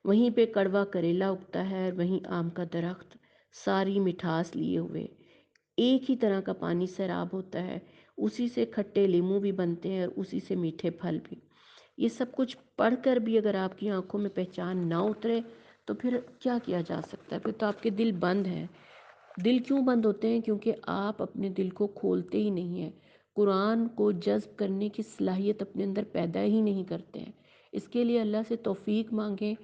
[SPEAKER 2] وہیں پہ کڑوا کریلا اگتا ہے، وہیں آم کا درخت، ساری مٹھاس لیے ہوئے۔ ایک ہی طرح کا پانی سیراب ہوتا ہے، اسی سے کھٹے لیموں بھی بنتے ہیں اور اسی سے میٹھے پھل بھی۔ یہ سب کچھ پڑھ کر بھی اگر آپ کی آنکھوں میں پہچان نہ اترے تو پھر کیا کیا جا سکتا ہے؟ پھر تو آپ کے دل بند ہیں۔ دل کیوں بند ہوتے ہیں؟ کیونکہ آپ اپنے دل کو کھولتے ہی نہیں ہیں، قرآن کو جذب کرنے کی صلاحیت اپنے اندر پیدا ہی نہیں کرتے ہیں۔ اس کے لیے اللہ سے توفیق مانگیں،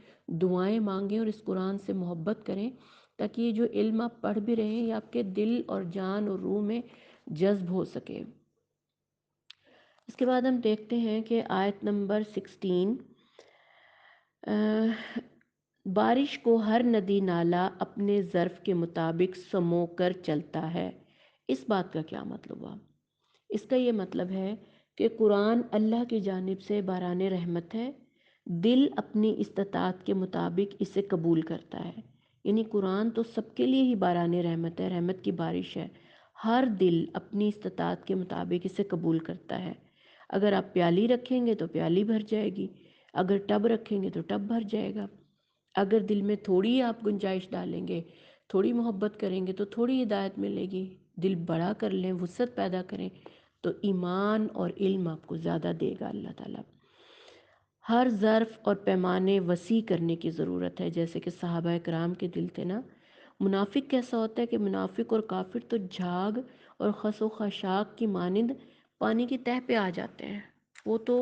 [SPEAKER 2] دعائیں مانگیں اور اس قرآن سے محبت کریں تاکہ یہ جو علم آپ پڑھ بھی رہے ہیں یہ آپ کے دل اور جان اور روح میں جذب ہو سکے۔ اس کے بعد ہم دیکھتے ہیں کہ آیت نمبر 16، بارش کو ہر ندی نالا اپنے ظرف کے مطابق سمو کر چلتا ہے، اس بات کا کیا مطلب ہوا؟ اس کا یہ مطلب ہے کہ قرآن اللہ کی جانب سے باران رحمت ہے، دل اپنی استطاعت کے مطابق اسے قبول کرتا ہے۔ یعنی قرآن تو سب کے لیے ہی باران رحمت ہے، رحمت کی بارش ہے، ہر دل اپنی استطاعت کے مطابق اسے قبول کرتا ہے۔ اگر آپ پیالی رکھیں گے تو پیالی بھر جائے گی، اگر ٹب رکھیں گے تو ٹب بھر جائے گا۔ اگر دل میں تھوڑی آپ گنجائش ڈالیں گے، تھوڑی محبت کریں گے تو تھوڑی ہدایت ملے گی۔ دل بڑا کر لیں، وسعت پیدا کریں تو ایمان اور علم آپ کو زیادہ دے گا اللہ تعالیٰ۔ ہر ظرف اور پیمانے وسیع کرنے کی ضرورت ہے، جیسے کہ صحابہ کرام کے دل تھے نا۔ منافق کیسا ہوتا ہے کہ منافق اور کافر تو جھاگ اور خس و خاشاک کی مانند پانی کی تہہ پہ آ جاتے ہیں۔ وہ تو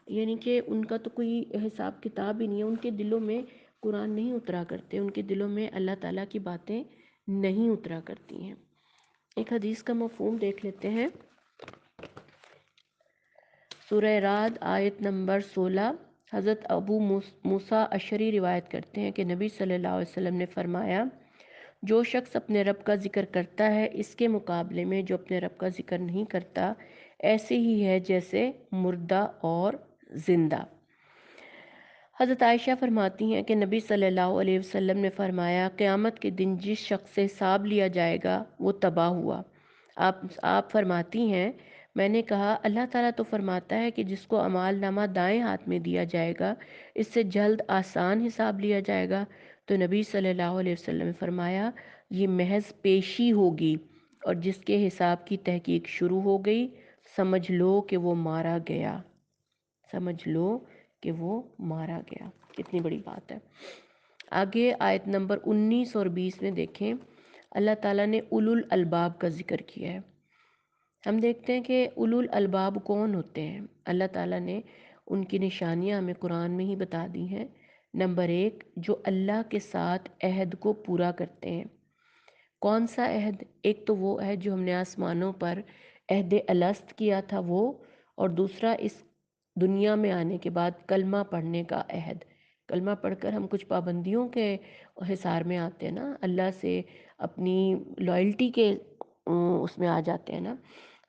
[SPEAKER 2] یعنی کہ ان کا تو کوئی حساب کتاب ہی نہیں ہے، ان کے دلوں میں قرآن نہیں اترا کرتے، ان کے دلوں میں اللہ تعالیٰ کی باتیں نہیں اترا کرتی ہیں۔ ایک حدیث کا مفہوم دیکھ لیتے ہیں۔ سورہ رعد آیت نمبر 16، حضرت ابو موسیٰ اشعری روایت کرتے ہیں کہ نبی صلی اللہ علیہ وسلم نے فرمایا، جو شخص اپنے رب کا ذکر کرتا ہے اس کے مقابلے میں جو اپنے رب کا ذکر نہیں کرتا ایسے ہی ہے جیسے مردہ اور زندہ۔ حضرت عائشہ فرماتی ہیں کہ نبی صلی اللہ علیہ وسلم نے فرمایا، قیامت کے دن جس شخص سے حساب لیا جائے گا وہ تباہ ہوا۔ آپ فرماتی ہیں، میں نے کہا اللہ تعالیٰ تو فرماتا ہے کہ جس کو اعمال نامہ دائیں ہاتھ میں دیا جائے گا اس سے جلد آسان حساب لیا جائے گا۔ تو نبی صلی اللہ علیہ وسلم نے فرمایا، یہ محض پیشی ہوگی، اور جس کے حساب کی تحقیق شروع ہو گئی سمجھ لو کہ وہ مارا گیا، سمجھ لو کہ وہ مارا گیا۔ کتنی بڑی بات ہے۔ آگے آیت نمبر 19 اور 20 میں دیکھیں، اللہ تعالیٰ نے اولو الالباب کا ذکر کیا ہے۔ ہم دیکھتے ہیں کہ اولو الالباب کون ہوتے ہیں۔ اللہ تعالیٰ نے ان کی نشانیاں ہمیں قرآن میں ہی بتا دی ہیں۔ نمبر 1، جو اللہ کے ساتھ عہد کو پورا کرتے ہیں۔ کون سا عہد؟ ایک تو وہ عہد جو ہم نے آسمانوں پر عہد الست کیا تھا وہ، اور دوسرا اس دنیا میں آنے کے بعد کلمہ پڑھنے کا عہد۔ کلمہ پڑھ کر ہم کچھ پابندیوں کے حصار میں آتے ہیں نا، اللہ سے اپنی لائلٹی کے اس میں آ جاتے ہیں نا۔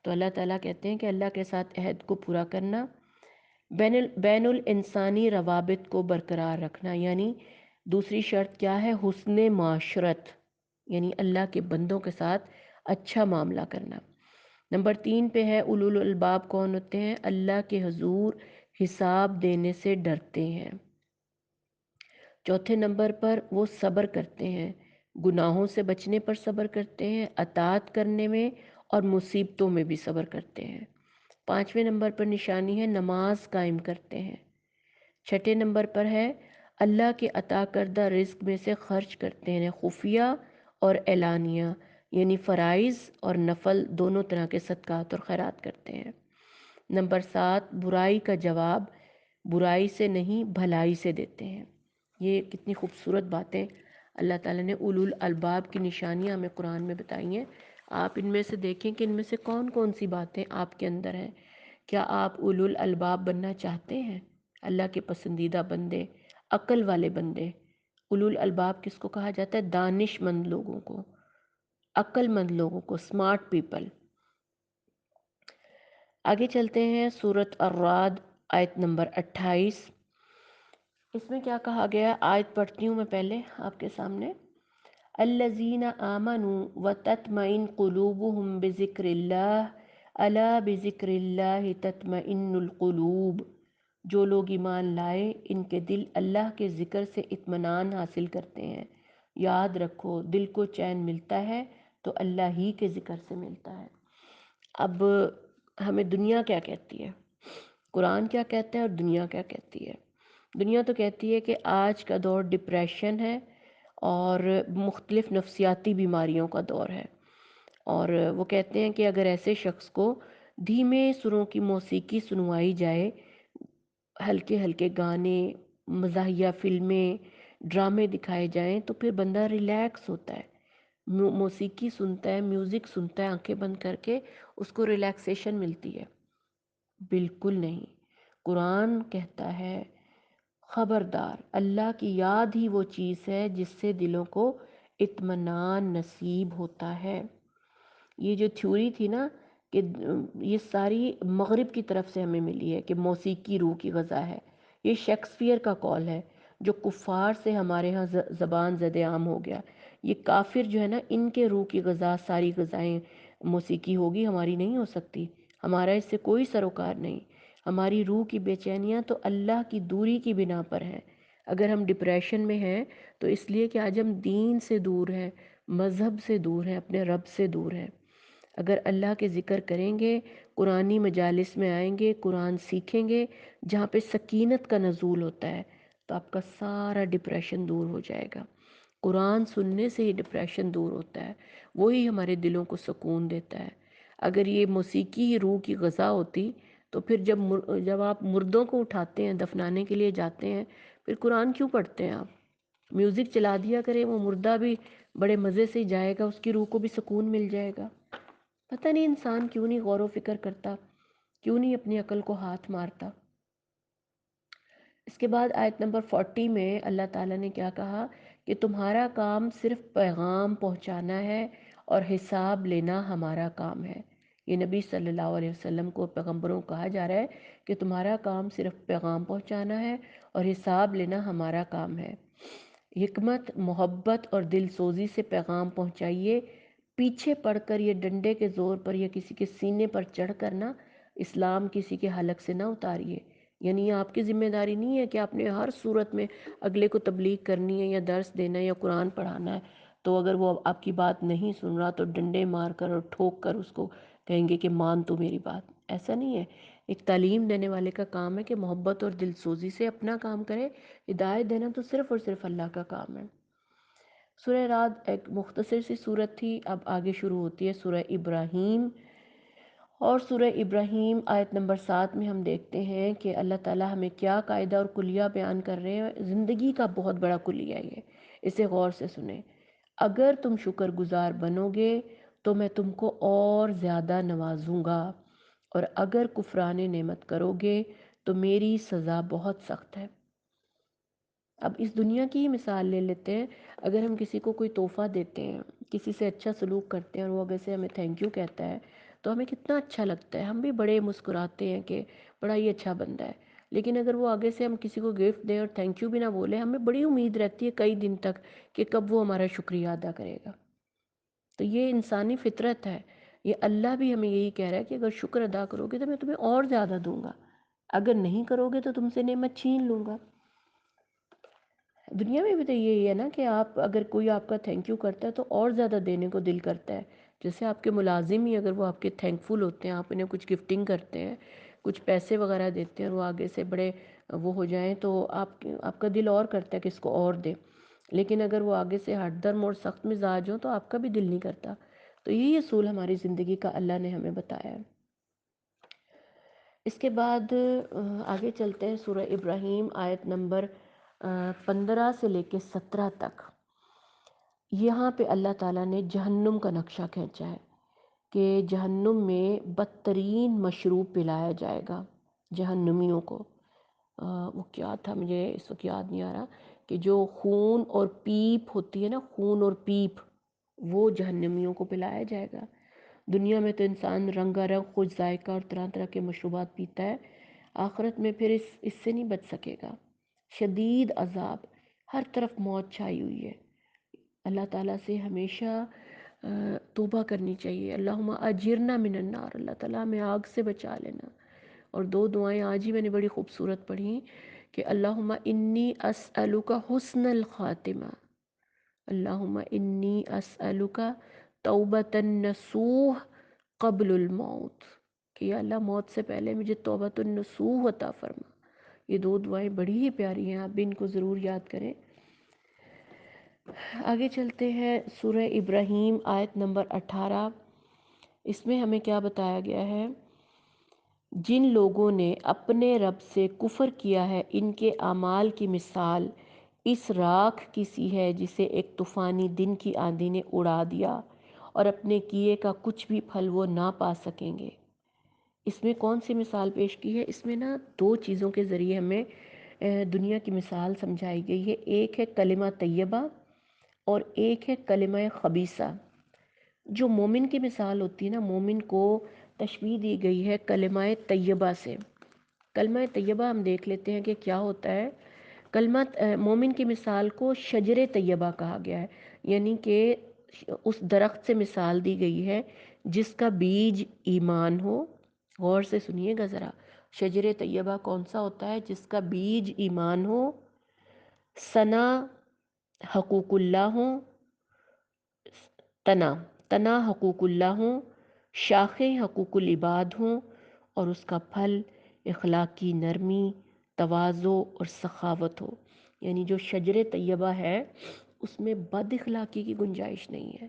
[SPEAKER 2] تو اللہ تعالیٰ کہتے ہیں کہ اللہ کے ساتھ عہد کو پورا کرنا، بین الانسانی روابط کو برقرار رکھنا، یعنی دوسری شرط کیا ہے؟ حسن معاشرت، یعنی اللہ کے بندوں کے ساتھ اچھا معاملہ کرنا۔ نمبر 3 پہ ہے اولو الالباب کون ہوتے ہیں؟ اللہ کے حضور حساب دینے سے ڈرتے ہیں۔ چوتھے نمبر پر وہ صبر کرتے ہیں، گناہوں سے بچنے پر صبر کرتے ہیں، اطاعت کرنے میں اور مصیبتوں میں بھی صبر کرتے ہیں۔ 5ویں نمبر پر نشانی ہے نماز قائم کرتے ہیں۔ 6 نمبر پر ہے اللہ کے عطا کردہ رزق میں سے خرچ کرتے ہیں، خفیہ اور اعلانیہ، یعنی فرائض اور نفل دونوں طرح کے صدقات اور خیرات کرتے ہیں۔ نمبر 7، برائی کا جواب برائی سے نہیں بھلائی سے دیتے ہیں۔ یہ کتنی خوبصورت باتیں اللہ تعالیٰ نے اولو الالباب کی نشانیاں ہمیں قرآن میں بتائی ہیں۔ آپ ان میں سے دیکھیں کہ ان میں سے کون کون سی باتیں آپ کے اندر ہیں۔ کیا آپ اولو الالباب بننا چاہتے ہیں؟ اللہ کے پسندیدہ بندے، عقل والے بندے۔ اولو الالباب کس کو کہا جاتا ہے؟ دانش مند لوگوں کو، عقل مند لوگوں کو، سمارٹ پیپل۔ آگے چلتے ہیں سورۃ الرعد آیت نمبر 28۔ اس میں کیا کہا گیا؟ آیت پڑھتی ہوں میں پہلے آپ کے سامنے۔ الذین آمنوا وتطمئن قلوبهم بذکر اللہ الا بذکر اللہ تطمئن القلوب۔ جو لوگ ایمان لائے ان کے دل اللہ کے ذکر سے اطمینان حاصل کرتے ہیں۔ یاد رکھو دل کو چین ملتا ہے تو اللہ ہی کے ذکر سے ملتا ہے۔ اب ہمیں دنیا کیا کہتی ہے، قرآن کیا کہتا ہے اور دنیا کیا کہتی ہے؟ دنیا تو کہتی ہے کہ آج کا دور ڈپریشن ہے اور مختلف نفسیاتی بیماریوں کا دور ہے، اور وہ کہتے ہیں کہ اگر ایسے شخص کو دھیمے سروں کی موسیقی سنوائی جائے، ہلکے ہلکے گانے، مزاحیہ فلمیں، ڈرامے دکھائے جائیں تو پھر بندہ ریلیکس ہوتا ہے، موسیقی سنتا ہے، میوزک سنتا ہے آنکھیں بند کر کے، اس کو ریلیکسیشن ملتی ہے۔ بالکل نہیں، قرآن کہتا ہے خبردار، اللہ کی یاد ہی وہ چیز ہے جس سے دلوں کو اطمینان نصیب ہوتا ہے۔ یہ جو تھیوری تھی نا کہ یہ ساری مغرب کی طرف سے ہمیں ملی ہے کہ موسیقی روح کی غذا ہے، یہ شیکسپیئر کا قول ہے جو کفار سے ہمارے ہاں زبان زد عام ہو گیا۔ یہ کافر جو ہے نا، ان کے روح کی غذا ساری غذائیں موسیقی ہوگی، ہماری نہیں ہو سکتی، ہمارا اس سے کوئی سروکار نہیں۔ ہماری روح کی بے چینیاں تو اللہ کی دوری کی بنا پر ہیں۔ اگر ہم ڈپریشن میں ہیں تو اس لیے کہ آج ہم دین سے دور ہیں، مذہب سے دور ہیں، اپنے رب سے دور ہیں۔ اگر اللہ کے ذکر کریں گے، قرآنی مجالس میں آئیں گے، قرآن سیکھیں گے جہاں پہ سکینت کا نزول ہوتا ہے، تو آپ کا سارا ڈپریشن دور ہو جائے گا۔ قرآن سننے سے ہی ڈپریشن دور ہوتا ہے، وہی ہمارے دلوں کو سکون دیتا ہے۔ اگر یہ موسیقی ہی روح کی غذا ہوتی تو پھر جب آپ مردوں کو اٹھاتے ہیں، دفنانے کے لیے جاتے ہیں، پھر قرآن کیوں پڑھتے ہیں آپ؟ میوزک چلا دیا کریں، وہ مردہ بھی بڑے مزے سے جائے گا، اس کی روح کو بھی سکون مل جائے گا۔ پتہ نہیں انسان کیوں نہیں غور و فکر کرتا، کیوں نہیں اپنی عقل کو ہاتھ مارتا۔ اس کے بعد آیت نمبر 40 میں اللہ تعالیٰ نے کیا کہا کہ تمہارا کام صرف پیغام پہنچانا ہے اور حساب لینا ہمارا کام ہے۔ یہ نبی صلی اللہ علیہ وسلم کو، پیغمبروں کو کہا جا رہا ہے کہ تمہارا کام صرف پیغام پہنچانا ہے اور حساب لینا ہمارا کام ہے۔ حکمت، محبت اور دل سوزی سے پیغام پہنچائیے، پیچھے پڑ کر یہ ڈنڈے کے زور پر یا کسی کے سینے پر چڑھ کر نہ اسلام کسی کے حلق سے نہ اتاریے۔ یعنی یہ آپ کی ذمہ داری نہیں ہے کہ آپ نے ہر صورت میں اگلے کو تبلیغ کرنی ہے یا درس دینا ہے یا قرآن پڑھانا ہے، تو اگر وہ آپ کی بات نہیں سن رہا تو ڈنڈے مار کر اور ٹھوک کر اس کو کہیں گے کہ مان تو میری بات۔ ایسا نہیں ہے۔ ایک تعلیم دینے والے کا کام ہے کہ محبت اور دل سوزی سے اپنا کام کرے۔ ہدایت دینا تو صرف اور صرف اللہ کا کام ہے۔ سورہ رعد ایک مختصر سی صورت تھی، اب آگے شروع ہوتی ہے سورہ ابراہیم۔ اور سورہ ابراہیم آیت نمبر 7 میں ہم دیکھتے ہیں کہ اللہ تعالیٰ ہمیں کیا قاعدہ اور کلیہ بیان کر رہے ہیں۔ زندگی کا بہت بڑا کلیہ ہے یہ، اسے غور سے سنیں۔ اگر تم شکر گزار بنو گے تو میں تم کو اور زیادہ نوازوں گا، اور اگر کفران نعمت کرو گے تو میری سزا بہت سخت ہے۔ اب اس دنیا کی ہی مثال لے لیتے ہیں۔ اگر ہم کسی کو کوئی تحفہ دیتے ہیں، کسی سے اچھا سلوک کرتے ہیں اور وہ اگر سے ہمیں تھینک یو کہتا ہے تو ہمیں کتنا اچھا لگتا ہے، ہم بھی بڑے مسکراتے ہیں کہ بڑا ہی اچھا بندہ ہے۔ لیکن اگر وہ آگے سے ہم کسی کو گفٹ دیں اور تھینک یو بھی نہ بولے، ہمیں بڑی امید رہتی ہے کئی دن تک کہ کب وہ ہمارا شکریہ ادا کرے گا۔ تو یہ انسانی فطرت ہے۔ یہ اللہ بھی ہمیں یہی کہہ رہا ہے کہ اگر شکر ادا کرو گے تو میں تمہیں اور زیادہ دوں گا، اگر نہیں کرو گے تو تم سے نعمت چھین لوں گا۔ دنیا میں بھی تو یہی ہے نا کہ آپ اگر کوئی آپ کا تھینک یو کرتا ہے تو اور زیادہ دینے کو دل کرتا ہے۔ جیسے آپ کے ملازم ہی اگر وہ آپ کے تھینک فل ہوتے ہیں، آپ انہیں کچھ گفٹنگ کرتے ہیں، کچھ پیسے وغیرہ دیتے ہیں اور وہ آگے سے بڑے وہ ہو جائیں تو آپ کا دل اور کرتا ہے کہ اس کو اور دے۔ لیکن اگر وہ آگے سے ہٹ درم اور سخت مزاج ہوں تو آپ کا بھی دل نہیں کرتا۔ تو یہی اصول ہماری زندگی کا اللہ نے ہمیں بتایا ہے۔ اس کے بعد آگے چلتے ہیں سورہ ابراہیم آیت نمبر 15 سے لے کے 17 تک۔ یہاں پہ اللہ تعالیٰ نے جہنم کا نقشہ کھینچا ہے کہ جہنم میں بدترین مشروب پلایا جائے گا جہنمیوں کو۔ وہ کیا تھا مجھے اس وقت یاد نہیں آ رہا، کہ جو خون اور پیپ ہوتی ہے نا، خون اور پیپ، وہ جہنمیوں کو پلایا جائے گا۔ دنیا میں تو انسان رنگا رنگ خوش ذائقہ اور طرح طرح کے مشروبات پیتا ہے، آخرت میں پھر اس سے نہیں بچ سکے گا۔ شدید عذاب، ہر طرف موت چھائی ہوئی ہے۔ اللہ تعالیٰ سے ہمیشہ توبہ کرنی چاہیے، اللہم اجرنا من النار، اللہ تعالیٰ ہمیں آگ سے بچا لینا۔ اور دو دعائیں آج ہی میں نے بڑی خوبصورت پڑھی کہ اللہم انی اسألک حسن الخاتمہ، اللہم انی اسألک توبۃ النصوح قبل الموت، کہ یا اللہ موت سے پہلے مجھے توبۃ النصوح عطا فرما۔ یہ دو دعائیں بڑی ہی پیاری ہیں، آپ بھی ان کو ضرور یاد کریں۔ آگے چلتے ہیں سورہ ابراہیم آیت نمبر 18۔ اس میں ہمیں کیا بتایا گیا ہے؟ جن لوگوں نے اپنے رب سے کفر کیا ہے، ان کے اعمال کی مثال اس راکھ کی سی ہے جسے ایک طوفانی دن کی آندھی نے اڑا دیا، اور اپنے کیے کا کچھ بھی پھل وہ نہ پا سکیں گے۔ اس میں کون سی مثال پیش کی ہے؟ اس میں نا دو چیزوں کے ذریعے ہمیں دنیا کی مثال سمجھائی گئی ہے، ایک ہے کلمہ طیبہ اور ایک ہے کلمہ خبیثہ۔ جو مومن کی مثال ہوتی ہے نا، مومن کو تشبیہ دی گئی ہے کلمہ طیبہ سے۔ کلمہ طیبہ ہم دیکھ لیتے ہیں کہ کیا ہوتا ہے۔ کلمہ مومن کی مثال کو شجر طیبہ کہا گیا ہے، یعنی کہ اس درخت سے مثال دی گئی ہے جس کا بیج ایمان ہو۔ غور سے سنیے گا ذرا، شجر طیبہ کون سا ہوتا ہے؟ جس کا بیج ایمان ہو، ثنا حقوق اللہ ہوں، تنا تنا حقوق اللہ ہوں، شاخیں حقوق العباد ہوں، اور اس کا پھل اخلاقی نرمی، تواضع اور سخاوت ہو۔ یعنی جو شجر طیبہ ہے اس میں بد اخلاقی کی گنجائش نہیں ہے۔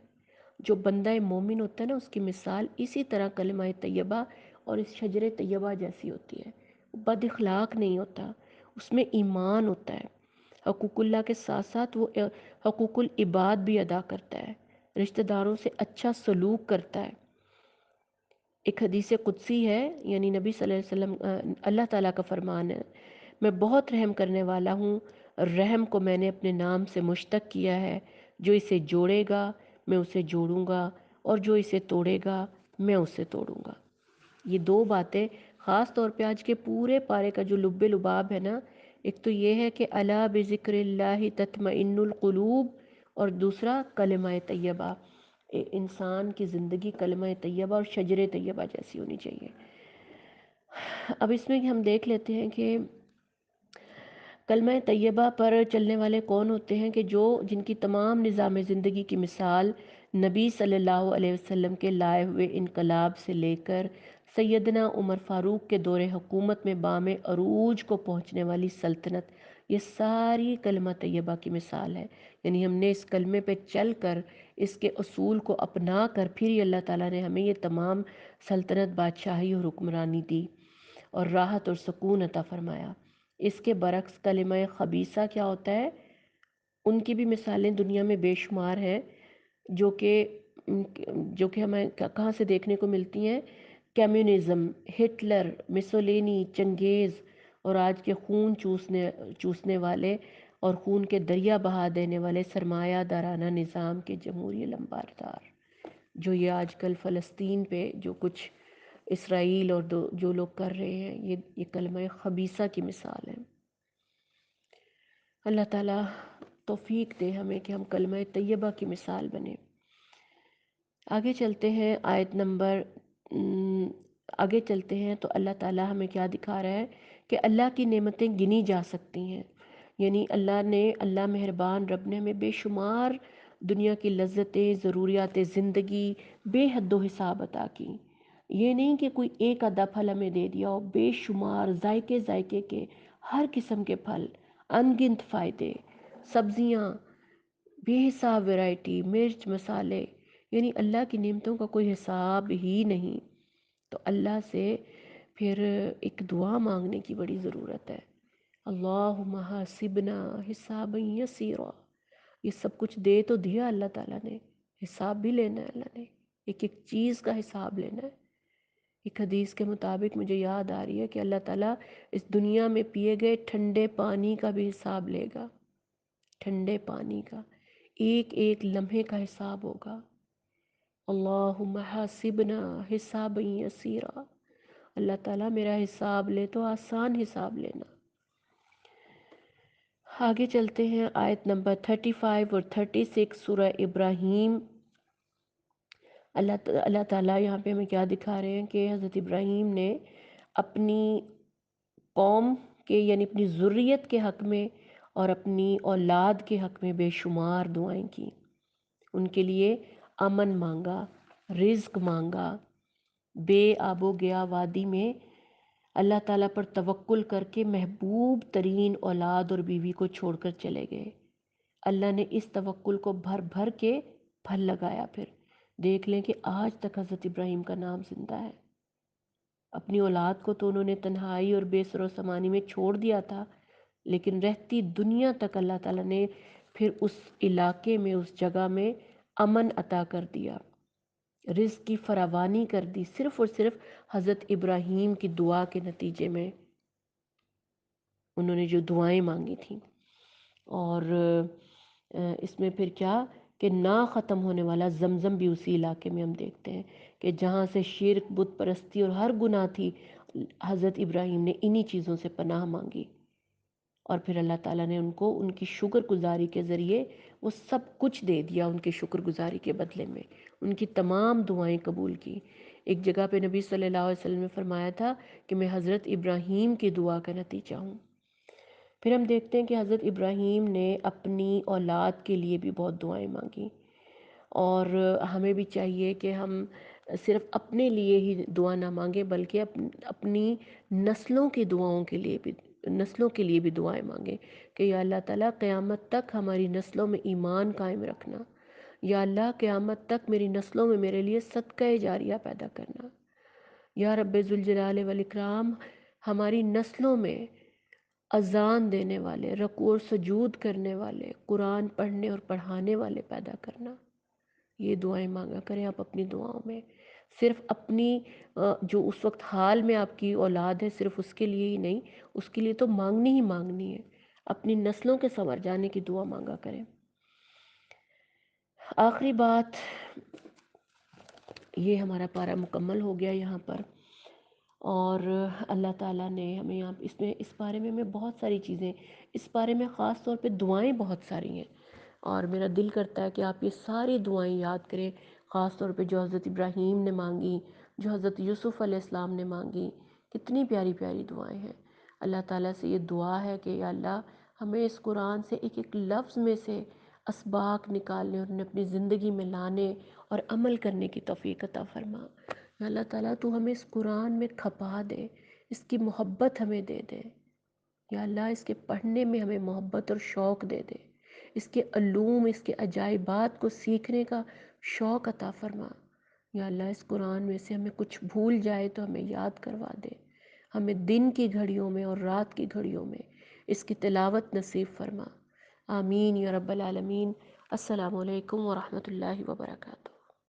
[SPEAKER 2] جو بندہ مومن ہوتا ہے نا، اس کی مثال اسی طرح کلمہ طیبہ اور اس شجر طیبہ جیسی ہوتی ہے۔ بد اخلاق نہیں ہوتا، اس میں ایمان ہوتا ہے، حقوق اللہ کے ساتھ ساتھ وہ حقوق العباد بھی ادا کرتا ہے، رشتہ داروں سے اچھا سلوک کرتا ہے۔ ایک حدیث قدسی ہے، یعنی نبی صلی اللہ علیہ وسلم، اللہ تعالیٰ کا فرمان ہے، میں بہت رحم کرنے والا ہوں، رحم کو میں نے اپنے نام سے مشتق کیا ہے، جو اسے جوڑے گا میں اسے جوڑوں گا، اور جو اسے توڑے گا میں اسے توڑوں گا۔ یہ دو باتیں خاص طور پہ آج کے پورے پارے کا جو لب لباب ہے نا، ایک تو یہ ہے کہ الا بذکر اللہ تطمئن القلوب، اور دوسرا کلمہ طیبہ۔ انسان کی زندگی کلمہ طیبہ اور شجر طیبہ جیسی ہونی چاہیے۔ اب اس میں ہم دیکھ لیتے ہیں کہ کلمہ طیبہ پر چلنے والے کون ہوتے ہیں، کہ جن کی تمام نظام زندگی کی مثال نبی صلی اللہ علیہ وسلم کے لائے ہوئے انقلاب سے لے کر سیدنا عمر فاروق کے دور حکومت میں بام عروج کو پہنچنے والی سلطنت، یہ ساری کلمہ طیبہ کی مثال ہے۔ یعنی ہم نے اس کلمے پہ چل کر، اس کے اصول کو اپنا کر، پھر ہی اللہ تعالیٰ نے ہمیں یہ تمام سلطنت، بادشاہی اور حکمرانی دی اور راحت اور سکون عطا فرمایا۔ اس کے برعکس کلمہ خبیثہ کیا ہوتا ہے؟ ان کی بھی مثالیں دنیا میں بے شمار ہیں، جو کہ ہمیں کہاں سے دیکھنے کو ملتی ہیں؟ کمیونزم، ہٹلر، مسولینی، چنگیز، اور آج کے خون چوسنے والے اور خون کے دریا بہا دینے والے سرمایہ دارانہ نظام کے جمہوری لمبردار، جو یہ آج کل فلسطین پہ جو کچھ اسرائیل اور جو لوگ کر رہے ہیں، یہ کلمہ خبیثہ کی مثال ہے۔ اللہ تعالیٰ توفیق دے ہمیں کہ ہم کلمہ طیبہ کی مثال بنیں۔ آگے چلتے ہیں آگے چلتے ہیں تو اللہ تعالیٰ ہمیں کیا دکھا رہا ہے کہ اللہ کی نعمتیں گنی جا سکتی ہیں۔ یعنی اللہ مہربان رب نے ہمیں بے شمار دنیا کی لذتیں، ضروریات زندگی بے حد و حساب عطا کی۔ یہ نہیں کہ کوئی ایک آدھا پھل ہمیں دے دیا ہو، بے شمار ذائقے کے ہر قسم کے پھل، انگنت فائدے، سبزیاں، بے حساب ورائٹی، مرچ مسالے، یعنی اللہ کی نعمتوں کا کوئی حساب ہی نہیں۔ تو اللہ سے پھر ایک دعا مانگنے کی بڑی ضرورت ہے۔ اللہم حاسبنا حسابا یسیرا، یہ سب کچھ دے تو دیا اللہ تعالیٰ نے، حساب بھی لینا ہے اللہ نے، ایک ایک چیز کا حساب لینا ہے۔ ایک حدیث کے مطابق مجھے یاد آ رہی ہے کہ اللہ تعالیٰ اس دنیا میں پیے گئے ٹھنڈے پانی کا بھی حساب لے گا، ٹھنڈے پانی کا ایک ایک لمحے کا حساب ہوگا۔ اللہم حاسبنا حسابا یسیرا، اللہ تعالیٰ میرا حساب لے تو آسان حساب لینا۔ آگے چلتے ہیں آیت نمبر 35 اور 36 سورہ ابراہیم۔ اللہ تعالیٰ یہاں پہ ہمیں کیا دکھا رہے ہیں کہ حضرت ابراہیم نے اپنی قوم کے، یعنی اپنی ذریت کے حق میں اور اپنی اولاد کے حق میں بے شمار دعائیں کی، ان کے لیے امن مانگا، رزق مانگا، بے آب و گیا وادی میں اللہ تعالیٰ پر توکل کر کے محبوب ترین اولاد اور بیوی کو چھوڑ کر چلے گئے۔ اللہ نے اس توکل کو بھر بھر کے پھل لگایا۔ پھر دیکھ لیں کہ آج تک حضرت ابراہیم کا نام زندہ ہے۔ اپنی اولاد کو تو انہوں نے تنہائی اور بے سر و سامانی میں چھوڑ دیا تھا، لیکن رہتی دنیا تک اللہ تعالیٰ نے پھر اس علاقے میں، اس جگہ میں امن عطا کر دیا، رزق کی فراوانی کر دی، صرف اور صرف حضرت ابراہیم کی دعا کے نتیجے میں۔ انہوں نے جو دعائیں مانگی تھیں. اور اس میں پھر کیا کہ نہ ختم ہونے والا زمزم بھی اسی علاقے میں ہم دیکھتے ہیں کہ جہاں سے شرک، بت پرستی اور ہر گناہ تھی، حضرت ابراہیم نے انہی چیزوں سے پناہ مانگی، اور پھر اللہ تعالیٰ نے ان کو ان کی شکر گزاری کے ذریعے وہ سب کچھ دے دیا. ان کی شکر گزاری کے بدلے میں ان کی تمام دعائیں قبول کی. ایک جگہ پہ نبی صلی اللہ علیہ وسلم نے فرمایا تھا کہ میں حضرت ابراہیم کی دعا کا نتیجہ ہوں. پھر ہم دیکھتے ہیں کہ حضرت ابراہیم نے اپنی اولاد کے لیے بھی بہت دعائیں مانگی، اور ہمیں بھی چاہیے کہ ہم صرف اپنے لیے ہی دعا نہ مانگیں بلکہ اپنی نسلوں کی دعاؤں کے لیے بھی، نسلوں کے لیے بھی دعائیں مانگیں کہ یا اللہ تعالیٰ قیامت تک ہماری نسلوں میں ایمان قائم رکھنا، یا اللہ قیامت تک میری نسلوں میں میرے لیے صدقہ جاریہ پیدا کرنا، یا رب ذوالجلال والاکرام ہماری نسلوں میں اذان دینے والے، رکوع اور سجود کرنے والے، قرآن پڑھنے اور پڑھانے والے پیدا کرنا. یہ دعائیں مانگا کریں آپ اپنی دعاؤں میں. صرف اپنی جو اس وقت حال میں آپ کی اولاد ہے صرف اس کے لیے ہی نہیں، اس کے لیے تو مانگنی ہی مانگنی ہے. اپنی نسلوں کے سنور جانے کی دعا مانگا کریں. آخری بات، یہ ہمارا پارہ مکمل ہو گیا یہاں پر، اور اللہ تعالیٰ نے ہمیں یہاں اس بارے میں ہمیں بہت ساری چیزیں، اس بارے میں خاص طور پہ دعائیں بہت ساری ہیں، اور میرا دل کرتا ہے کہ آپ یہ ساری دعائیں یاد کریں، خاص طور پہ جو حضرت ابراہیم نے مانگی، جو حضرت یوسف علیہ السلام نے مانگی. کتنی پیاری پیاری دعائیں ہیں. اللہ تعالیٰ سے یہ دعا ہے کہ یا اللہ ہمیں اس قرآن سے ایک ایک لفظ میں سے اسباق نکالنے اور انہیں اپنی زندگی میں لانے اور عمل کرنے کی توفیق عطا فرما. یا اللہ تعالیٰ تو ہمیں اس قرآن میں کھپا دے، اس کی محبت ہمیں دے دے. یا اللہ اس کے پڑھنے میں ہمیں محبت اور شوق دے دے، اس کے علوم، اس کے عجائبات کو سیکھنے کا شوق عطا فرما. یا اللہ اس قرآن میں سے ہمیں کچھ بھول جائے تو ہمیں یاد کروا دے. ہمیں دن کی گھڑیوں میں اور رات کی گھڑیوں میں اس کی تلاوت نصیب فرما. آمین یا رب العالمین. السلام علیکم ورحمۃ اللہ وبرکاتہ.